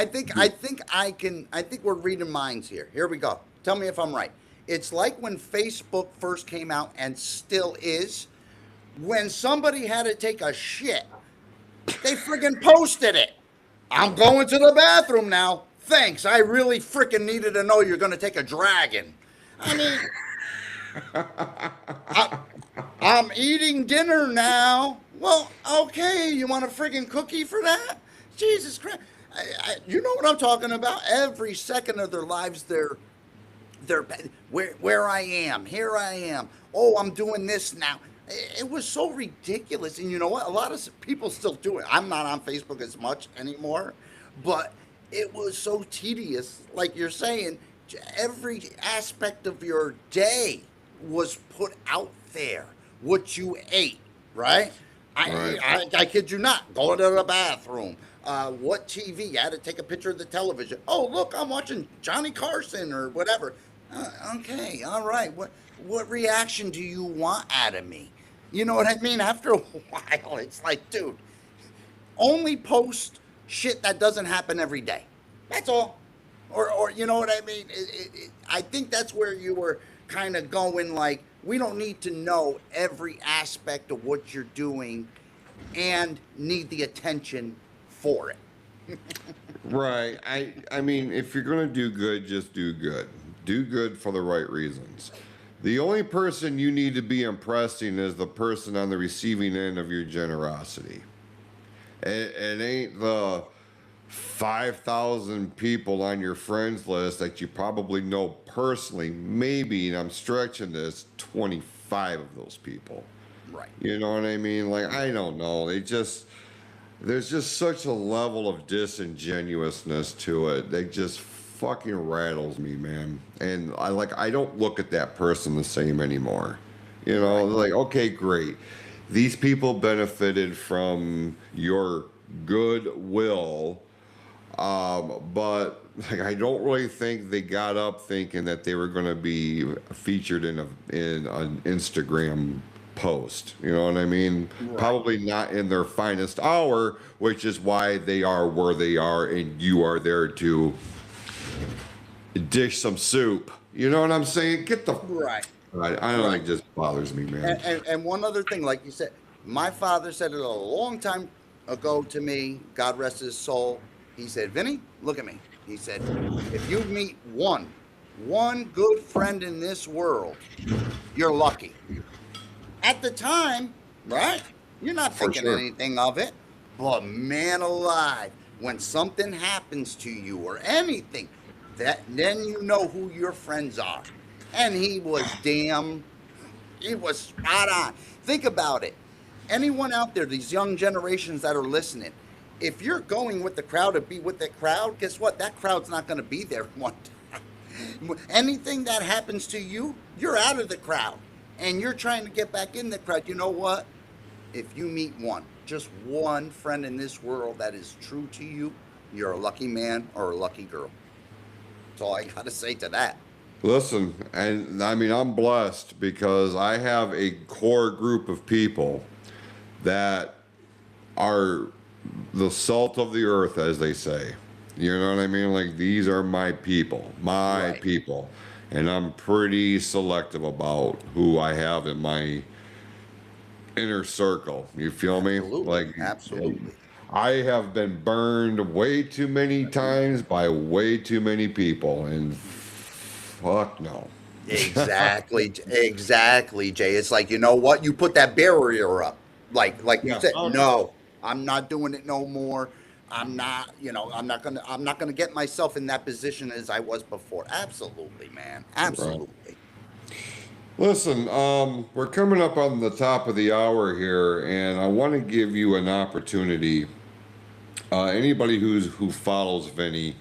we're reading minds here. Here we go. Tell me if I'm right. It's like when Facebook first came out, and still is. When somebody had to take a shit, they friggin' posted it. I'm going to the bathroom now. Thanks. I really freaking needed to know you're going to take a dragon. I mean, I'm eating dinner now. Well, okay. You want a friggin' cookie for that? Jesus Christ. You know what I'm talking about. Every second of their lives, they're where I am. Here I am. Oh, I'm doing this now. It was so ridiculous. And you know what? A lot of people still do it. I'm not on Facebook as much anymore, but it was so tedious. Like you're saying, every aspect of your day was put out there. What you ate, right? I kid you not. Go to the bathroom. What TV? You had to take a picture of the television. Oh, look, I'm watching Johnny Carson or whatever. Okay, all right. What reaction do you want out of me? You know what I mean? After a while, it's like, dude, only post shit that doesn't happen every day. That's all. Or you know what I mean? I think that's where you were kind of going, like, we don't need to know every aspect of what you're doing and need the attention for it. Right. I mean, if you're going to do good, just do good. Do good for the right reasons. The only person you need to be impressing is the person on the receiving end of your generosity. It ain't the 5,000 people on your friends list that you probably know personally. Maybe, and I'm stretching this, 25 of those people. Right. You know what I mean? Like, I don't know. There's just such a level of disingenuousness to it. They just fucking rattles me, man. And I don't look at that person the same anymore. Like, okay, great. These people benefited from your goodwill, but like, I don't really think they got up thinking that they were going to be featured in an Instagram post. You know what I mean? Right. Probably not in their finest hour, which is why they are where they are, and you are there to dish some soup. You know what I'm saying? Get the right. I don't know. It just bothers me, man. And one other thing, like you said, my father said it a long time ago to me. God rest his soul. He said, "Vinny, look at me." He said, "If you meet one good friend in this world, you're lucky." At the time, right? You're not thinking anything of it. But man alive, when something happens to you or anything, then you know who your friends are. And he was spot on. Think about it. Anyone out there, these young generations that are listening, if you're going with the crowd to be with the crowd, guess what? That crowd's not going to be there one time. Anything that happens to you, you're out of the crowd. And you're trying to get back in the crowd. You know what? If you meet just one friend in this world that is true to you, you're a lucky man or a lucky girl. That's all I got to say to that. Listen, and I mean, I'm blessed because I have a core group of people that are the salt of the earth, as they say. You know what I mean? Like, these are my people, people. And I'm pretty selective about who I have in my inner circle. You feel me? Absolutely. Absolutely. I have been burned way too many times by way too many people, and fuck no. Exactly, Jay. It's like, you know what? You put that barrier up. Like you said, no, I'm not doing it no more. I'm not gonna get myself in that position as I was before. Absolutely, man. Absolutely. Right. Listen, we're coming up on the top of the hour here, and I want to give you an opportunity Anybody who follows Vinny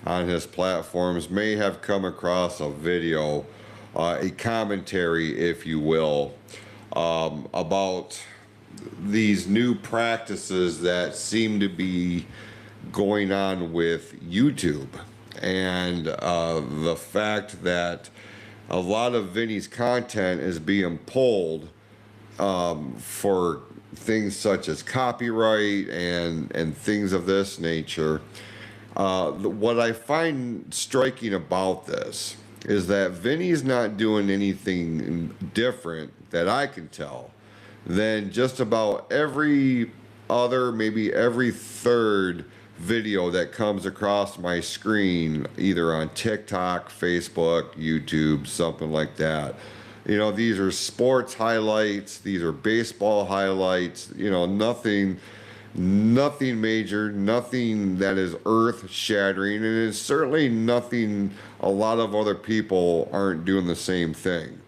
on his platforms may have come across a video, a commentary, if you will, about these new practices that seem to be going on with YouTube, and the fact that a lot of Vinny's content is being pulled for things such as copyright and things of this nature. What I find striking about this is that Vinny's not doing anything different that I can tell than just about every other, maybe every third video that comes across my screen, either on TikTok, Facebook, YouTube, something like that. You know, these are sports highlights, these are baseball highlights, you know, nothing major, nothing that is earth shattering, and it's certainly nothing a lot of other people aren't doing the same thing.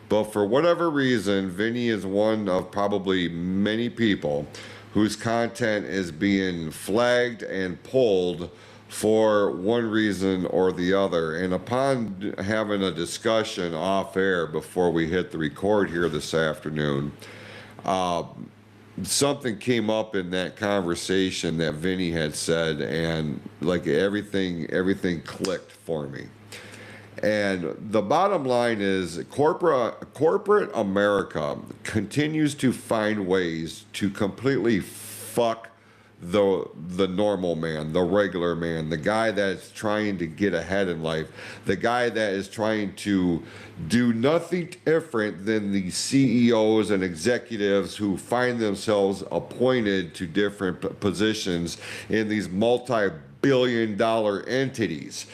But for whatever reason, Vinny is one of probably many people whose content is being flagged and pulled for one reason or the other. And upon having a discussion off air before we hit the record here this afternoon, something came up in that conversation that Vinny had said, and like everything clicked for me. And the bottom line is corporate America continues to find ways to completely fuck the normal man, the regular man, the guy that's trying to get ahead in life, the guy that is trying to do nothing different than the CEOs and executives who find themselves appointed to different positions in these multi-billion-dollar entities.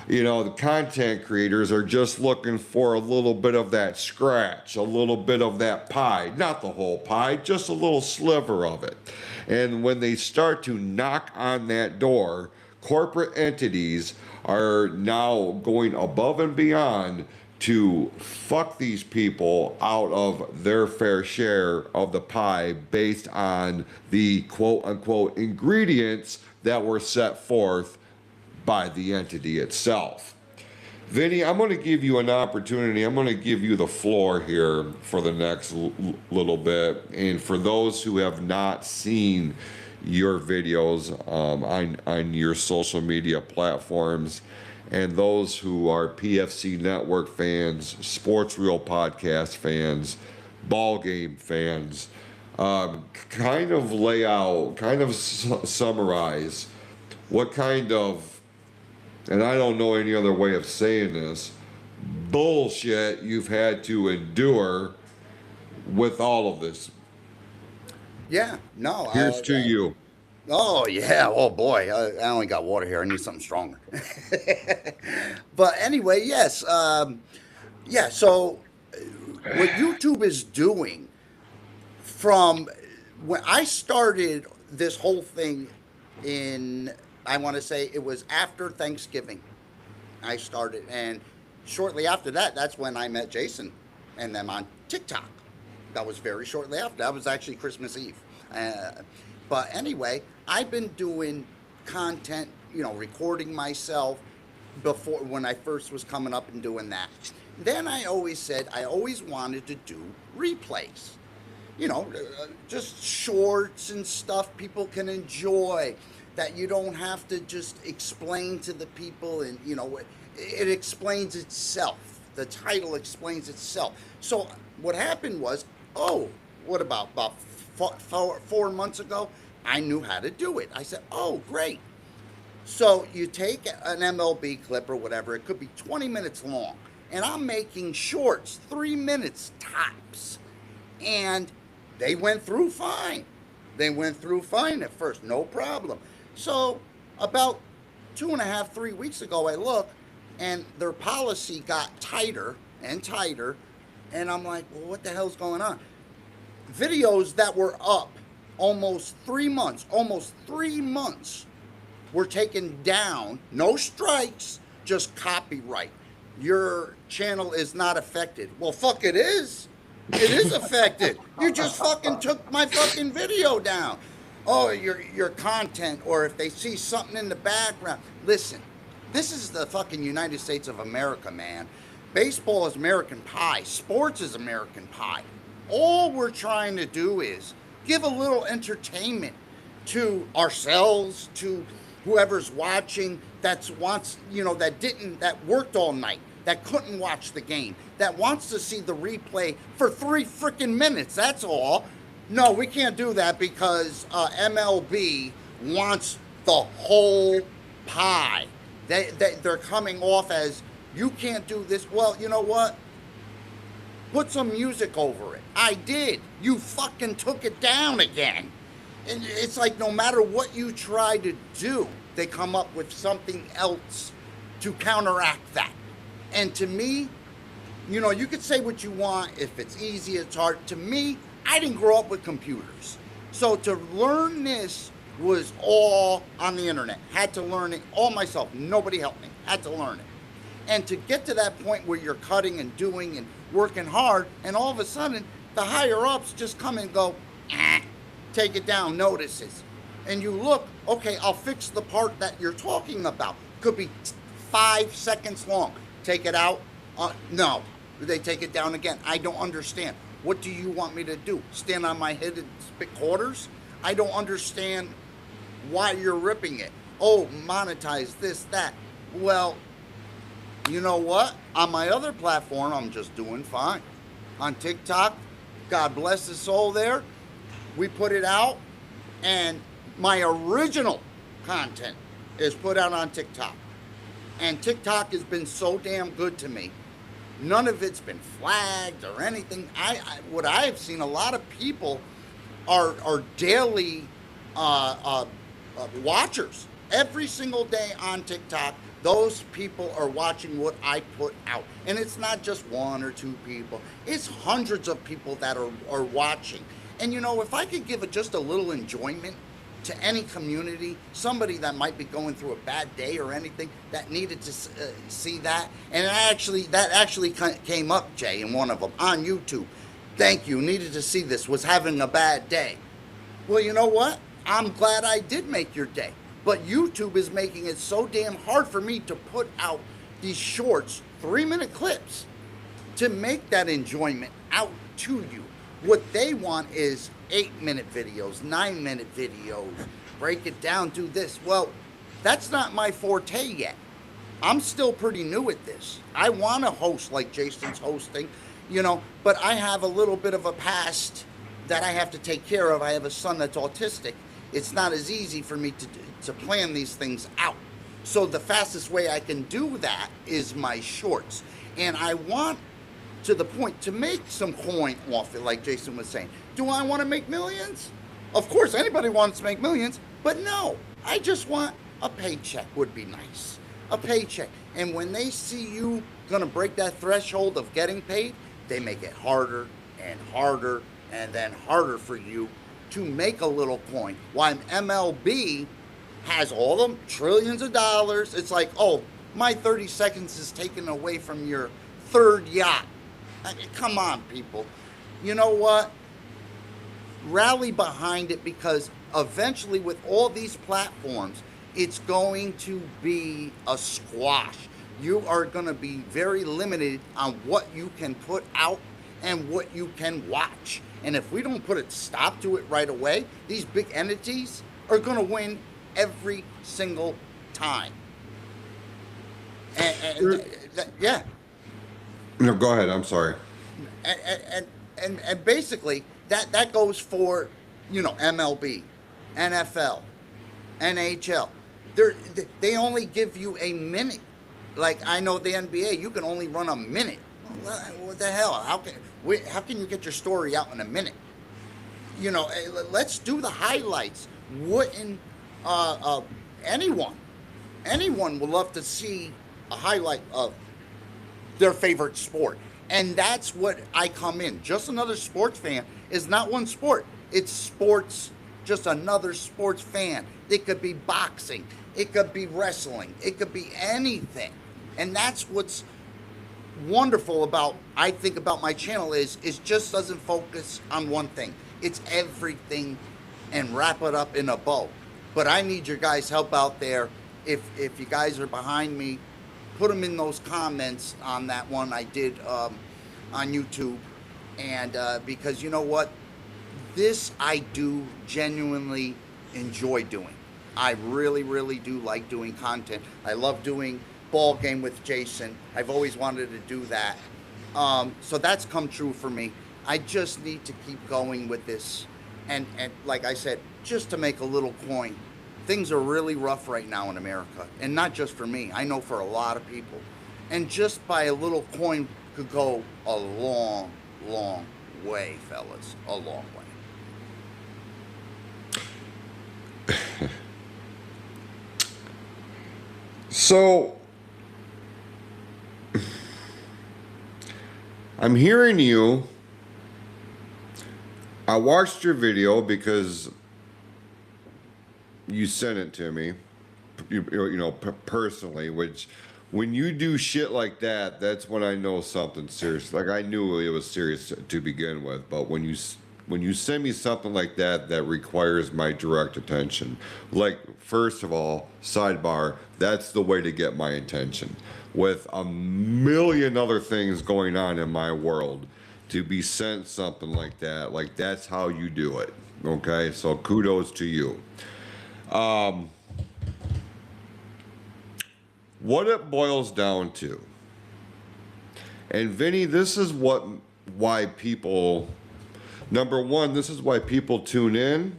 You know, the content creators are just looking for a little bit of that scratch, a little bit of that pie, not the whole pie, just a little sliver of it. And when they start to knock on that door, corporate entities are now going above and beyond to fuck these people out of their fair share of the pie based on the quote unquote ingredients that were set forth by the entity itself. Vinny, I'm going to give you an opportunity. I'm going to give you the floor here for the next little bit. And for those who have not seen your videos on your social media platforms, and those who are PFC Network fans, Sports Reel podcast fans, ball game fans, kind of lay out, kind of summarize what kind of, and I don't know any other way of saying this, bullshit you've had to endure with all of this. Yeah, no. Here's to you. Oh, yeah. Oh, boy. I only got water here. I need something stronger. But anyway, yes. Yeah, so what YouTube is doing from when I started this whole thing in, I want to say it was after Thanksgiving I started. And shortly after that, that's when I met Jason and them on TikTok. That was very shortly after. That was actually Christmas Eve. But anyway, I've been doing content, you know, recording myself before when I first was coming up and doing that. Then I always said I always wanted to do replays. You know, just shorts and stuff people can enjoy, that you don't have to just explain to the people, and you know it explains itself. The title explains itself. So what happened was, what about 4 months ago, I knew how to do it. I said, oh, great. So you take an MLB clip or whatever, it could be 20 minutes long, and I'm making shorts, 3 minutes tops, and they went through fine. They went through fine at first, no problem. So about 2.5, 3 weeks ago, I look, and their policy got tighter and tighter, and I'm like, well, what the hell's going on? Videos that were up almost 3 months, were taken down. No strikes, just copyright. Your channel is not affected. Well, fuck, it is. It is affected. You just fucking took my fucking video down. oh, your content, or if they see something in the background. Listen, this is the fucking United States of America, man. Baseball is American pie. Sports is American pie. All we're trying to do is give a little entertainment to ourselves, to whoever's watching, that worked all night, that couldn't watch the game, that wants to see the replay for 3 freaking minutes. That's all. No, we can't do that because MLB wants the whole pie. They're coming off as, you can't do this. Well, you know what? Put some music over it. I did. You fucking took it down again. And it's like no matter what you try to do, they come up with something else to counteract that. And to me, you could say what you want. If it's easy, it's hard. To me, I didn't grow up with computers. So to learn this was all on the internet. Had to learn it all myself. Nobody helped me. Had to learn it. And to get to that point where you're cutting and doing and working hard, and all of a sudden, the higher-ups just come and go, take it down, notices. And you look, okay, I'll fix the part that you're talking about. Could be 5 seconds long. Take it out? No. They take it down again. I don't understand. What do you want me to do? Stand on my head and spit quarters? I don't understand why you're ripping it. Oh, monetize this, that. Well, you know what? On my other platform, I'm just doing fine. On TikTok, God bless his soul there, we put it out, and my original content is put out on TikTok. And TikTok has been so damn good to me. None of it's been flagged or anything. What I have seen, a lot of people are daily watchers. Every single day on TikTok, those people are watching what I put out. And it's not just 1 or 2 people. It's hundreds of people that are watching. And if I could give just a little enjoyment to any community, somebody that might be going through a bad day or anything that needed to see that. And that actually came up, Jay, in one of them on YouTube. Thank you, needed to see this, was having a bad day. Well, you know what? I'm glad I did make your day. But YouTube is making it so damn hard for me to put out these shorts, 3-minute clips, to make that enjoyment out to you. What they want is 8-minute videos, 9-minute videos, break it down, do this. Well, that's not my forte yet. I'm still pretty new at this. I want to host like Jason's hosting, but I have a little bit of a past that I have to take care of. I have a son that's autistic. It's not as easy for me to plan these things out. So the fastest way I can do that is my shorts. And I want, to the point, to make some coin off it, like Jason was saying. Do I want to make millions? Of course, anybody wants to make millions, but no. I just want a paycheck would be nice. A paycheck. And when they see you going to break that threshold of getting paid, they make it harder and harder and then harder for you to make a little coin. While MLB has all them trillions of dollars. It's like, oh, my 30 seconds is taken away from your third yacht. I mean, come on, people. You know what? Rally behind it, because eventually with all these platforms, it's going to be a squash. You are going to be very limited on what you can put out and what you can watch. And if we don't put a stop to it right away, these big entities are going to win every single time. Yeah. No, go ahead. I'm sorry. And basically, that goes for, MLB, NFL, NHL. They only give you a minute. Like, I know the NBA, you can only run a minute. What the hell? How can you get your story out in a minute? Let's do the highlights. Wouldn't anyone would love to see a highlight of their favorite sport. And that's what I come in. Just another sports fan is not one sport. It's sports, just another sports fan. It could be boxing. It could be wrestling. It could be anything. And that's what's wonderful about my channel is just doesn't focus on one thing. It's everything and wrap it up in a bow. But I need your guys' help out there. If you guys are behind me, put them in those comments on that one I did on YouTube. And because you know what? This I do genuinely enjoy doing. I really, really do like doing content. I love doing ball game with Jason. I've always wanted to do that. So that's come true for me. I just need to keep going with this. And like I said, just to make a little coin. Things are really rough right now in America. And not just for me. I know for a lot of people. And just by a little coin could go a long, long way, fellas. A long way. So, I'm hearing you. I watched your video because you sent it to me, personally, which when you do shit like that, that's when I know something's serious. Like, I knew it was serious to begin with, but when you send me something like that that requires my direct attention, like, first of all, sidebar, that's the way to get my attention. With a million other things going on in my world, to be sent something like that, like, that's how you do it. Okay, so kudos to you. What it boils down to, and Vinny, this is why people, number one, this is why people tune in.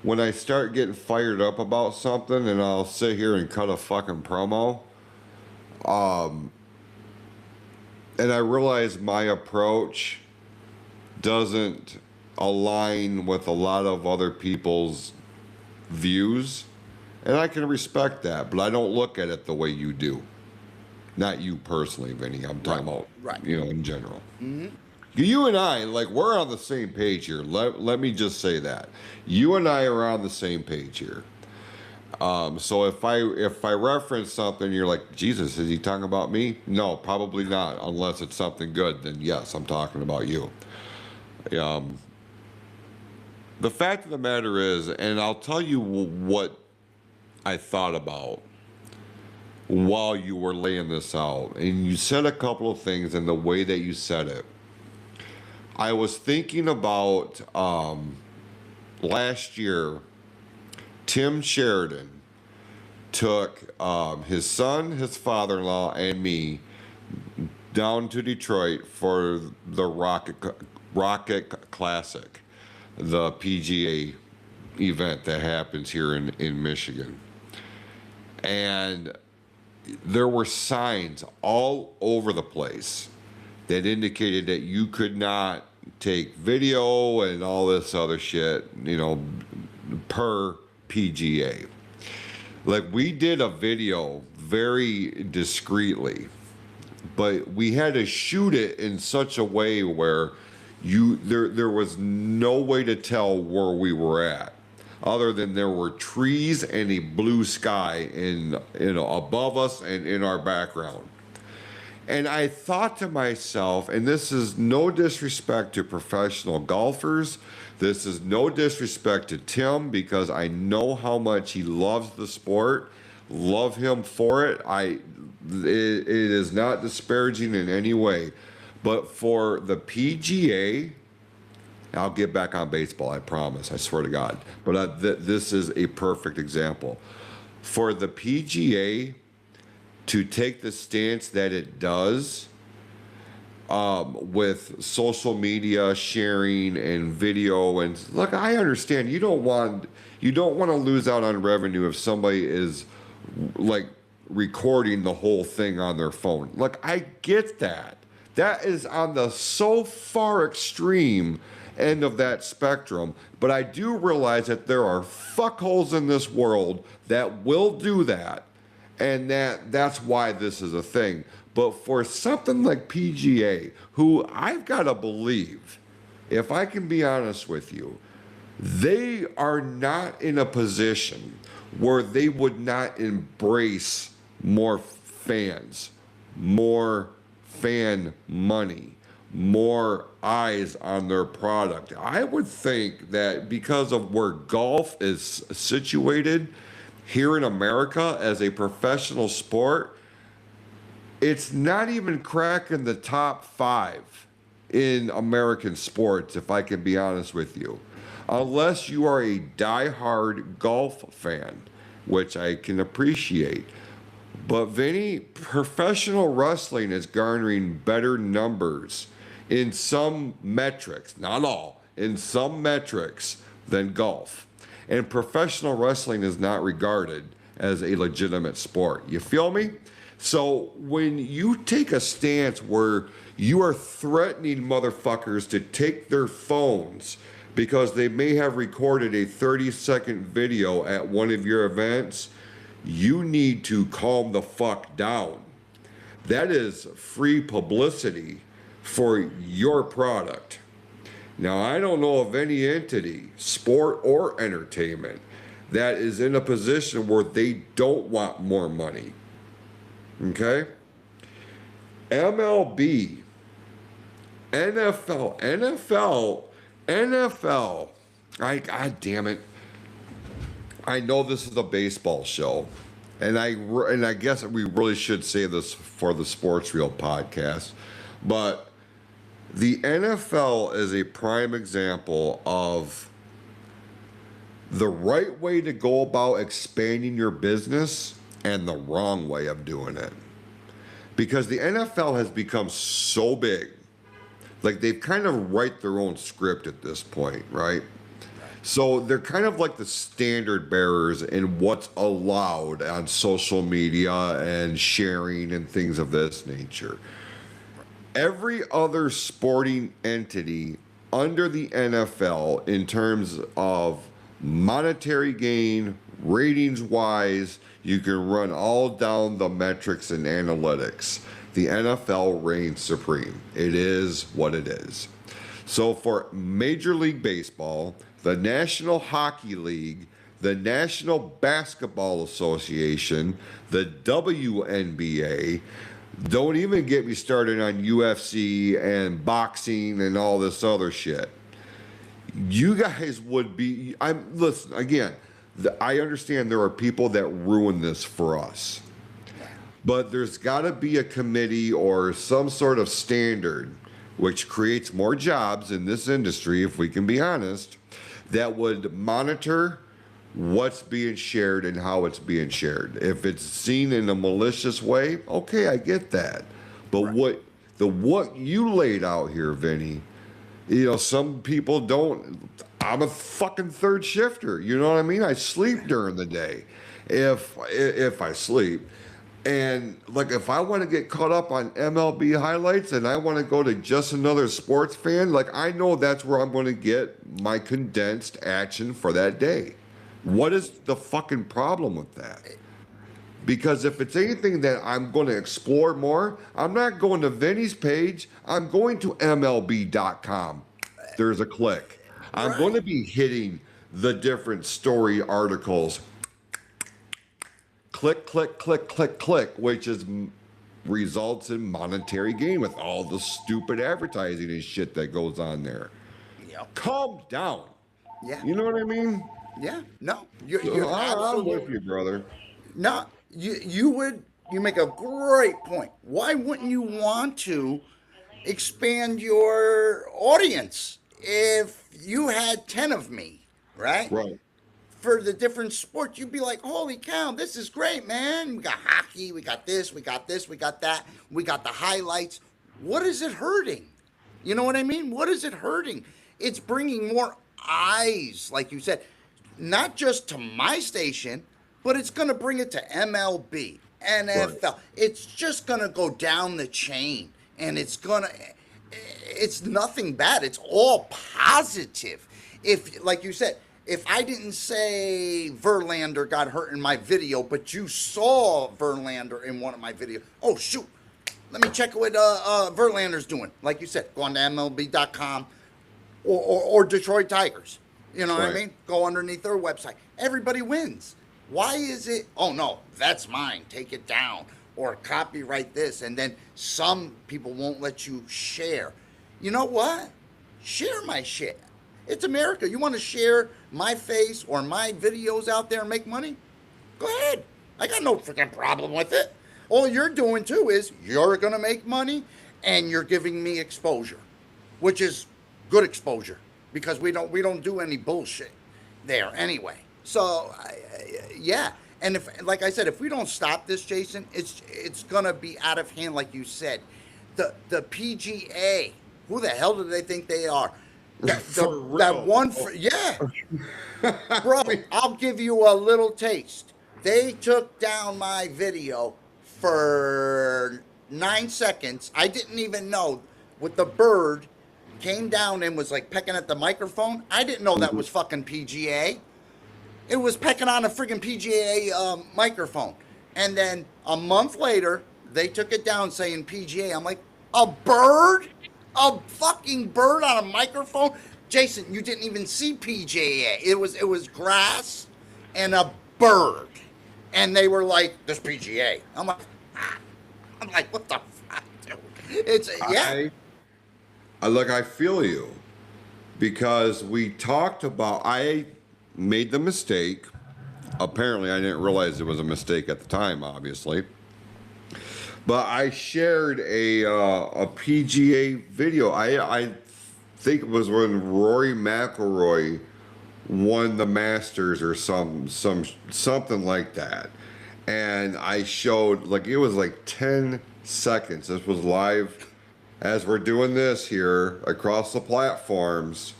When I start getting fired up about something and I'll sit here and cut a fucking promo, and I realize my approach doesn't align with a lot of other people's views, and I can respect that, but I don't look at it the way you do. Not you personally, Vinny. I'm talking about, in general. Mm-hmm. You and I, like, we're on the same page here. Let me just say that. You and I are on the same page here. So if I reference something, you're like, Jesus, is he talking about me? No, probably not. Unless it's something good, then yes, I'm talking about you. The fact of the matter is, and I'll tell you what I thought about while you were laying this out, and you said a couple of things in the way that you said it. I was thinking about last year, Tim Sheridan took his son, his father-in-law, and me down to Detroit for the Rocket Classic, the PGA event that happens here in Michigan. And there were signs all over the place that indicated that you could not take video and all this other shit, per PGA. Like, we did a video very discreetly, but we had to shoot it in such a way where there was no way to tell where we were at, other than there were trees and a blue sky above us and in our background. And I thought to myself, and this is no disrespect to professional golfers, this is no disrespect to Tim, because I know how much he loves the sport, love him for it. It is not disparaging in any way. But for the PGA, I'll get back on baseball, I promise, I swear to God. But this is a perfect example. For the PGA to take the stance that it does, with social media sharing and video, and look, I understand you don't want to lose out on revenue if somebody is like recording the whole thing on their phone. Look, I get that. That is on the so far extreme end of that spectrum, but I do realize that there are fuckholes in this world that will do that, and that's why this is a thing. But for something like PGA, who I've got to believe, if I can be honest with you, they are not in a position where they would not embrace more fans, more fan money, more eyes on their product. I would think that because of where golf is situated here in America as a professional sport, it's not even cracking the top 5 in American sports, if I can be honest with you. Unless you are a diehard golf fan, which I can appreciate. But Vinny, professional wrestling is garnering better numbers in some metrics, not all, in some metrics than golf. And professional wrestling is not regarded as a legitimate sport. You feel me? So when you take a stance where you are threatening motherfuckers to take their phones because they may have recorded a 30-second video at one of your events, you need to calm the fuck down. That is free publicity for your product. Now, I don't know of any entity, sport or entertainment, that is in a position where they don't want more money. Okay? MLB, NFL, God damn it. I know this is a baseball show, and I guess we really should say this for the Sports Reel podcast, but the NFL is a prime example of the right way to go about expanding your business and the wrong way of doing it. Because the NFL has become so big, like they've kind of write their own script at this point, right? So they're kind of like the standard bearers in what's allowed on social media and sharing and things of this nature. Every other sporting entity under the NFL in terms of monetary gain, ratings wise, you can run all down the metrics and analytics. The NFL reigns supreme. It is what it is. So for Major League Baseball, the National Hockey League, the National Basketball Association, the WNBA, don't even get me started on UFC and boxing and all this other shit. You guys would be, listen, again, I understand there are people that ruin this for us. But there's got to be a committee or some sort of standard which creates more jobs in this industry, if we can be honest, that would monitor what's being shared and how it's being shared. If it's seen in a malicious way, okay, I get that. But right. what you laid out here, Vinny, some people don't. I'm a fucking third shifter. You know what I mean? I sleep during the day, if I sleep. And like, if I want to get caught up on MLB highlights and I want to go to Just Another Sports Fan, like, I know that's where I'm going to get my condensed action for that day. What is the fucking problem with that? Because if it's anything that I'm going to explore more, I'm not going to Vinny's page. I'm going to MLB.com. There's a click. I'm going to be hitting the different story articles. Click, click, click, click, click, which results in monetary gain with all the stupid advertising and shit that goes on there. Yep. Calm down. Yeah. You know what I mean? Yeah. No, you're absolutely. I'm with you, brother. No, you make a great point. Why wouldn't you want to expand your audience if you had 10 of me, right? Right. For the different sports, you'd be like, holy cow, this is great, man. We got hockey, we got this, we got this, we got that, we got the highlights. What is it hurting? You know what I mean? What is it hurting? It's bringing more eyes, like you said, not just to my station, but it's going to bring it to MLB, NFL. Right. It's just going to go down the chain, and it's nothing bad. It's all positive. If, like you said, if I didn't say Verlander got hurt in my video, but you saw Verlander in one of my videos, oh, shoot, let me check what Verlander's doing. Like you said, go on to MLB.com or Detroit Tigers. You know what I mean? Go underneath their website. Everybody wins. Why is it, oh, no, that's mine, take it down, or copyright this, and then some people won't let you share. you know what? Share my shit. It's America. You want to share my face or my videos out there and make money? Go ahead. I got no freaking problem with it. All you're doing too is you're gonna make money and you're giving me exposure, which is good exposure because we don't do any bullshit there anyway. So yeah, and if like I said, if we don't stop this, Jason, it's gonna be out of hand, like you said. The PGA, who the hell do they think they are? That one, yeah, bro. I'll give you a little taste. They took down my video for 9 seconds. I didn't even know with the bird came down and was like pecking at the microphone. I didn't know that was fucking PGA. It was pecking on a friggin' PGA microphone. And then a month later, they took it down saying PGA. I'm like, a bird? A fucking bird on a microphone? Jason, you didn't even see PGA. It was grass and a bird. And they were like, this PGA. I'm like, what the fuck, dude? It's, yeah. I feel you. Because we talked about, I made the mistake. Apparently, I didn't realize it was a mistake at the time, obviously. But I shared a PGA video. I think it was when Rory McIlroy won the Masters or something like that. And I showed, like, it was like 10 seconds. This was live as we're doing this here across the platforms,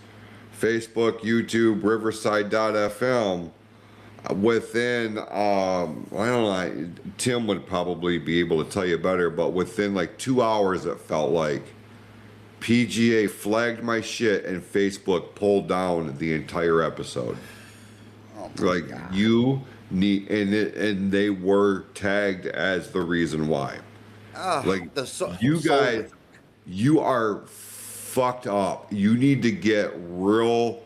Facebook, YouTube, Riverside.fm. Within, I don't know, Tim would probably be able to tell you better, but within like 2 hours, it felt like PGA flagged my shit and Facebook pulled down the entire episode. Oh like God. You need, and they were tagged as the reason why. Like you guys, you are fucked up. You need to get real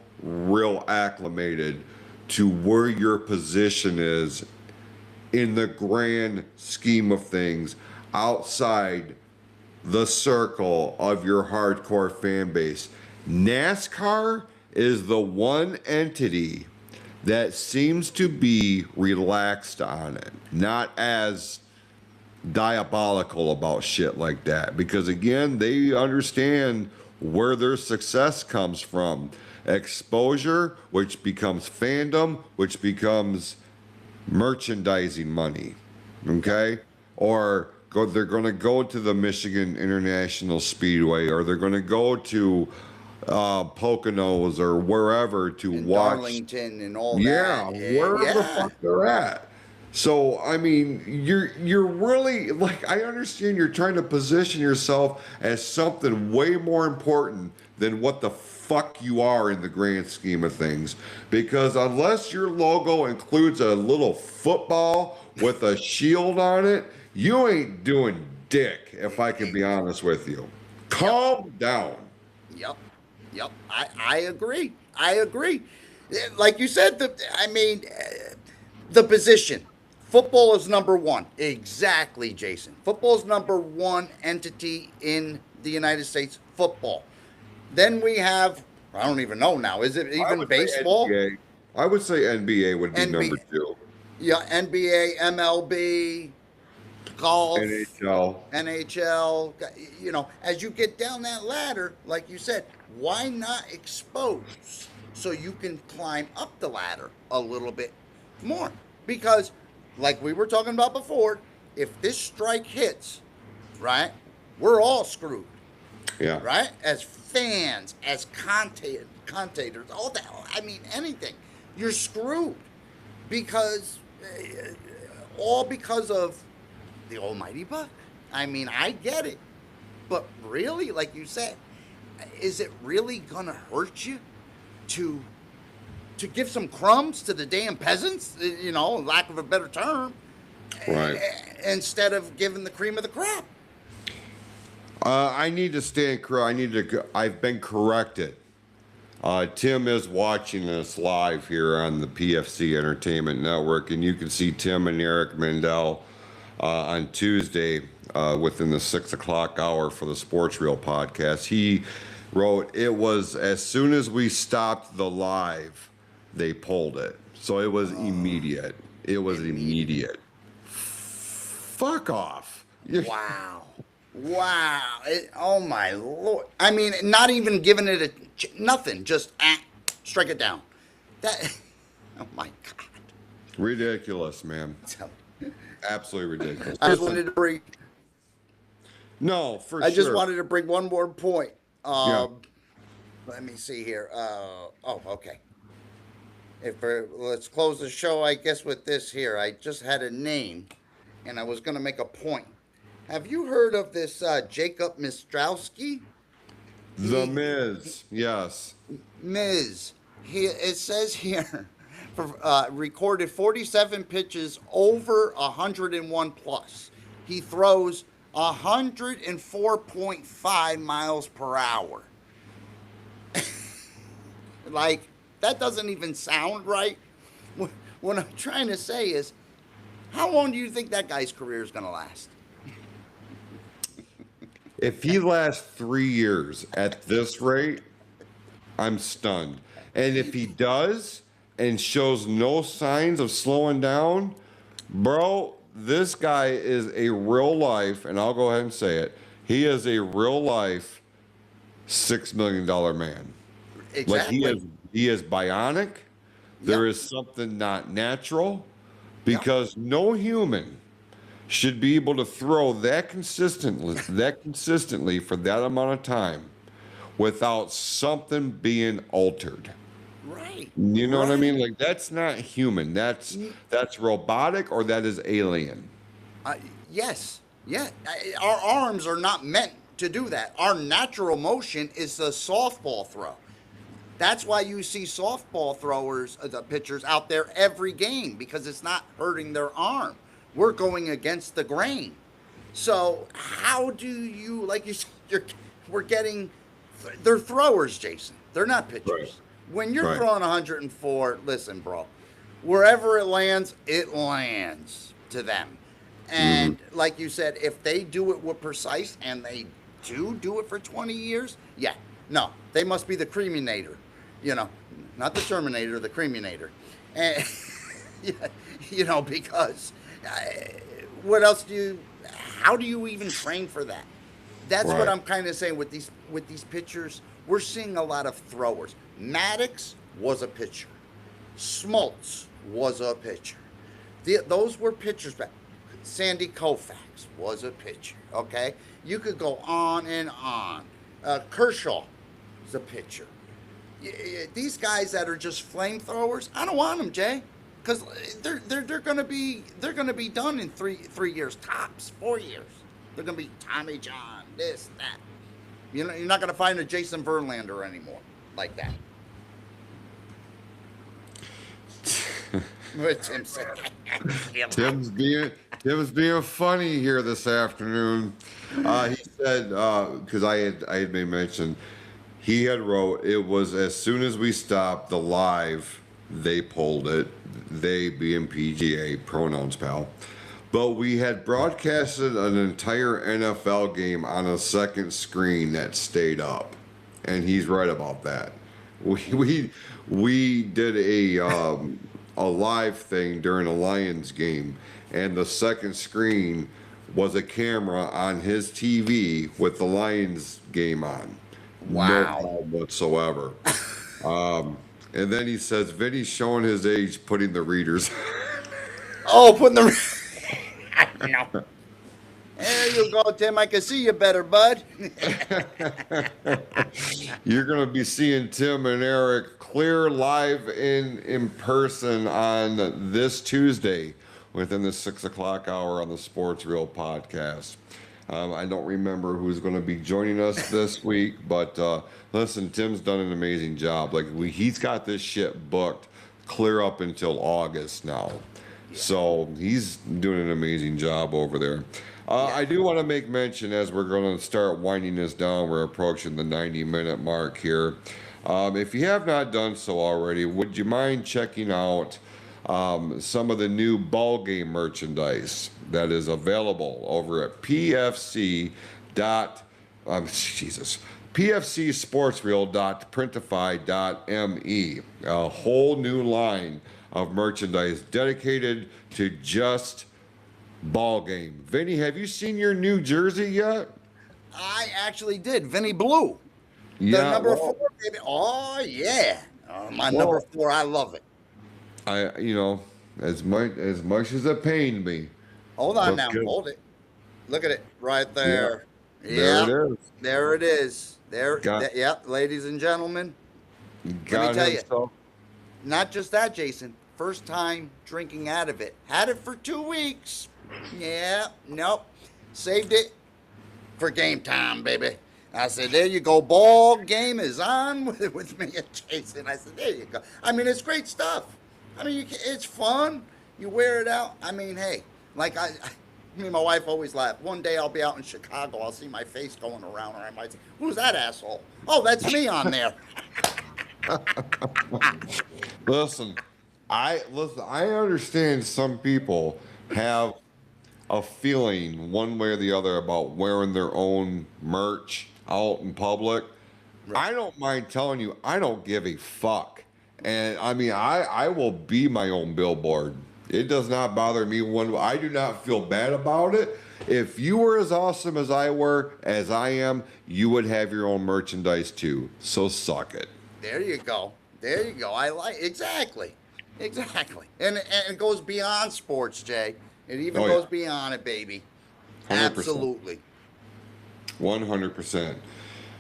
acclimated to where your position is in the grand scheme of things outside the circle of your hardcore fan base. NASCAR is the one entity that seems to be relaxed on it, not as diabolical about shit like that, because again, they understand where their success comes from. Exposure, which becomes fandom, which becomes merchandising money, okay? Or they're going to go to the Michigan International Speedway, or they're going to go to Poconos or wherever to watch. Darlington and all that. Yeah, wherever the fuck they're at. So, I mean, you're really, like, I understand you're trying to position yourself as something way more important than what the fuck you are in the grand scheme of things. Because unless your logo includes a little football with a shield on it, you ain't doing dick, if I can be honest with you. Calm down. Yep. I agree. Like you said, the position. Football is number one. Exactly, Jason. Football is number one entity in the United States. Football. Then we have, I don't even know now. Is it even baseball? I would say NBA would be number two. Yeah, NBA, MLB, golf, NHL. You know, as you get down that ladder, like you said, why not expose so you can climb up the ladder a little bit more? Because, like we were talking about before, if this strike hits, right, we're all screwed. Yeah. Right? As fans, as commentators, all that. I mean, anything. You're screwed because all because of the almighty buck. I mean, I get it, but really, like you said, is it really gonna hurt you to give some crumbs to the damn peasants? You know, lack of a better term, right? Instead of giving the cream of the crop. I need to stand correct. I've been corrected. Tim is watching us live here on the PFC Entertainment Network, and you can see Tim and Eric Mendal on Tuesday within the 6 o'clock hour for the Sports Reel podcast. He wrote, it was as soon as we stopped the live, they pulled it. So it was immediate. It was immediate. Fuck off. Wow. Oh my Lord. I mean, not even giving it nothing. Just strike it down. Oh my God. Ridiculous, man. Absolutely ridiculous. I just wanted to bring. No, for sure. I just wanted to bring one more point. Yeah. Let me see here. Okay. Let's close the show, I guess, with this here. I just had a name, and I was going to make a point. Have you heard of this Jacob Mistrowski? The Miz, yes. Miz. It says here, recorded 47 pitches over 101 plus. He throws 104.5 miles per hour. Like, that doesn't even sound right. What I'm trying to say is, how long do you think that guy's career is going to last? If he lasts 3 years at this rate, I'm stunned. And if he does and shows no signs of slowing down, bro, this guy is a real life, and I'll go ahead and say it, he is a real life $6 million man. Exactly. Like he is bionic. There is something not natural because no human should be able to throw that consistently for that amount of time without something being altered. Right. You know what I mean? Like, that's not human. That's robotic, or that is alien. Yes. Yeah. Our arms are not meant to do that. Our natural motion is the softball throw. That's why you see softball throwers, the pitchers out there every game, because it's not hurting their arm. We're going against the grain. So how do you, like you said, they're throwers, Jason. They're not pitchers. Right. When you're throwing 104, listen, bro, wherever it lands to them. And like you said, if they do it with precise, and they do it for 20 years, they must be the creaminator. You know, not the Terminator, the creaminator. And, because what else how do you even train for that? That's what I'm kind of saying with these pitchers. We're seeing a lot of throwers. Maddox was a pitcher. Smoltz was a pitcher. Those were pitchers back. Sandy Koufax was a pitcher, okay? You could go on and on. Kershaw is a pitcher. These guys that are just flamethrowers, I don't want them, Jay, because they're gonna be done in 3 years tops, 4 years. They're gonna be Tommy John, this, that. You're not gonna find a Jason Verlander anymore like that. What Tim said. Tim's being funny here this afternoon. He said, because I had made mention, he had wrote, it was as soon as we stopped the live, they pulled it. They being PGA, pronouns, pal. But we had broadcasted an entire NFL game on a second screen that stayed up. And he's right about that. We did a live thing during a Lions game, and the second screen was a camera on his TV with the Lions game on. Wow. No problem whatsoever. And then he says, Vinny's showing his age putting the readers. Putting the... I know. There you go, Tim. I can see you better, bud. You're going to be seeing Tim and Eric clear live in person on this Tuesday within the 6 o'clock hour on the Sports Reel podcast. I don't remember who's going to be joining us this week, but listen, Tim's done an amazing job. Like, he's got this shit booked clear up until August now. So he's doing an amazing job over there. I do want to make mention, as we're going to start winding this down, we're approaching the 90-minute mark here. If you have not done so already, would you mind checking out some of the new ball game merchandise that is available over at pfcsportsreel.printify.me. A whole new line of merchandise dedicated to just ball game. Vinny, have you seen your new jersey yet? I actually did. Vinny Blue. The number 4, baby. Oh, yeah. My number 4, I love it. As much as it pained me. Hold on now. Good. Hold it. Look at it right there. Yeah. There it is. There it is. Yep, ladies and gentlemen. Let me tell you. Not just that, Jason. First time drinking out of it. Had it for 2 weeks. Yeah. Nope. Saved it for game time, baby. I said, there you go. Ball game is on with me and Jason. I said, there you go. I mean, it's great stuff. I mean, it's fun. You wear it out. I mean, hey, like me and my wife always laugh. One day I'll be out in Chicago. I'll see my face going around, or I might say, who's that asshole? Oh, that's me on there. Listen, I understand some people have a feeling one way or the other about wearing their own merch out in public. Right. I don't mind telling you, I don't give a fuck. And I mean, I will be my own billboard. It does not bother me I do not feel bad about it. If you were as awesome as I am, you would have your own merchandise too. So suck it. There you go. I like exactly. And it goes beyond sports, Jay. It even goes beyond it, baby. 100%. Absolutely. 100%.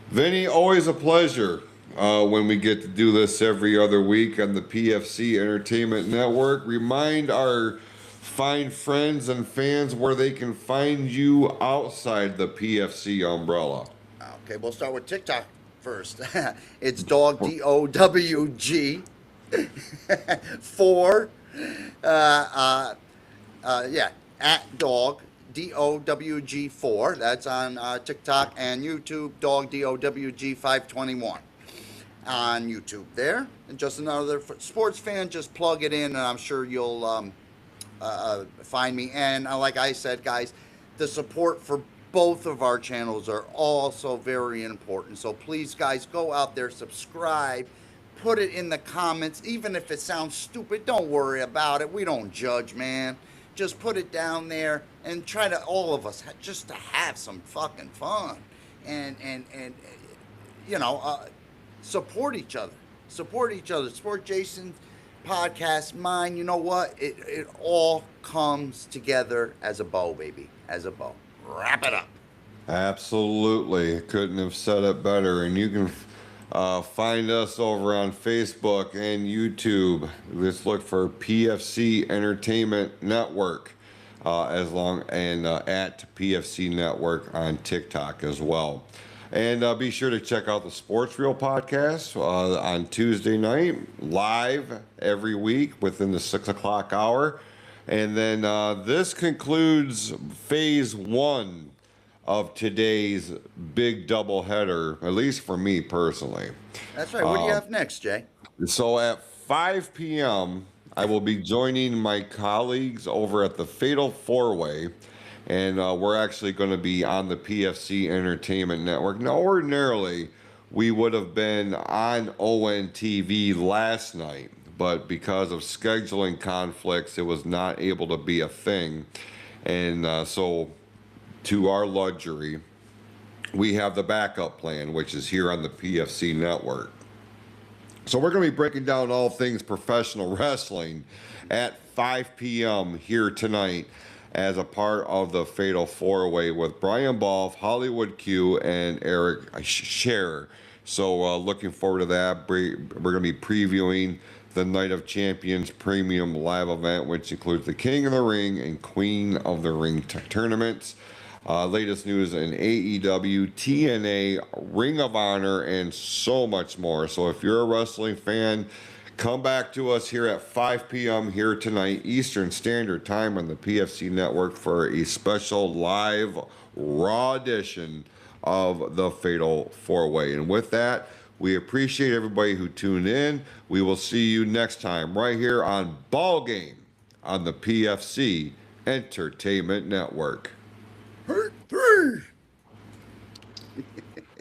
Vinny, always a pleasure when we get to do this every other week on the PFC Entertainment Network. Remind our fine friends and fans where they can find you outside the PFC umbrella. Okay, we'll start with TikTok first. It's dog, DOWG 4. At dog, DOWG4. That's on TikTok and YouTube, dog, DOWG521 on YouTube there. And just another sports fan, just plug it in and I'm sure you'll find me. And like I said, guys, the support for both of our channels are also very important. So please, guys, go out there, subscribe, put it in the comments. Even if it sounds stupid, don't worry about it. We don't judge, man. Just put it down there and try to, all of us, just to have some fucking fun and support each other. Support Jason's podcast, mine. You know what? It all comes together as a bow, baby. As a bow. Wrap it up. Absolutely. Couldn't have said it better. And you can find us over on Facebook and YouTube. Just look for PFC Entertainment Network at PFC Network on TikTok as well. And be sure to check out the Sports Reel podcast on Tuesday night, live every week within the 6 o'clock hour. And then this concludes phase 1 of today's big doubleheader, at least for me personally. That's right. What do you have next, Jay? So at 5 p.m., I will be joining my colleagues over at the Fatal 4-Way, and we're actually going to be on the PFC Entertainment Network. Now, ordinarily, we would have been on ONTV last night, but because of scheduling conflicts, it was not able to be a thing. And so, to our luxury, we have the backup plan, which is here on the PFC Network. So we're going to be breaking down all things professional wrestling at 5 p.m. here tonight as a part of the Fatal 4-Way with Brian Balf, Hollywood Q, and Eric Scherer. So looking forward to that. We're going to be previewing the Night of Champions Premium Live event, which includes the King of the Ring and Queen of the Ring tournaments. Latest news in AEW, TNA, Ring of Honor, and so much more. So if you're a wrestling fan, come back to us here at 5 p.m. here tonight, Eastern Standard Time on the PFC Network for a special live Raw edition of the Fatal 4-Way. And with that, We appreciate everybody who tuned in. We will see you next time right here on Ball Game on the PFC Entertainment Network. Hurt 3.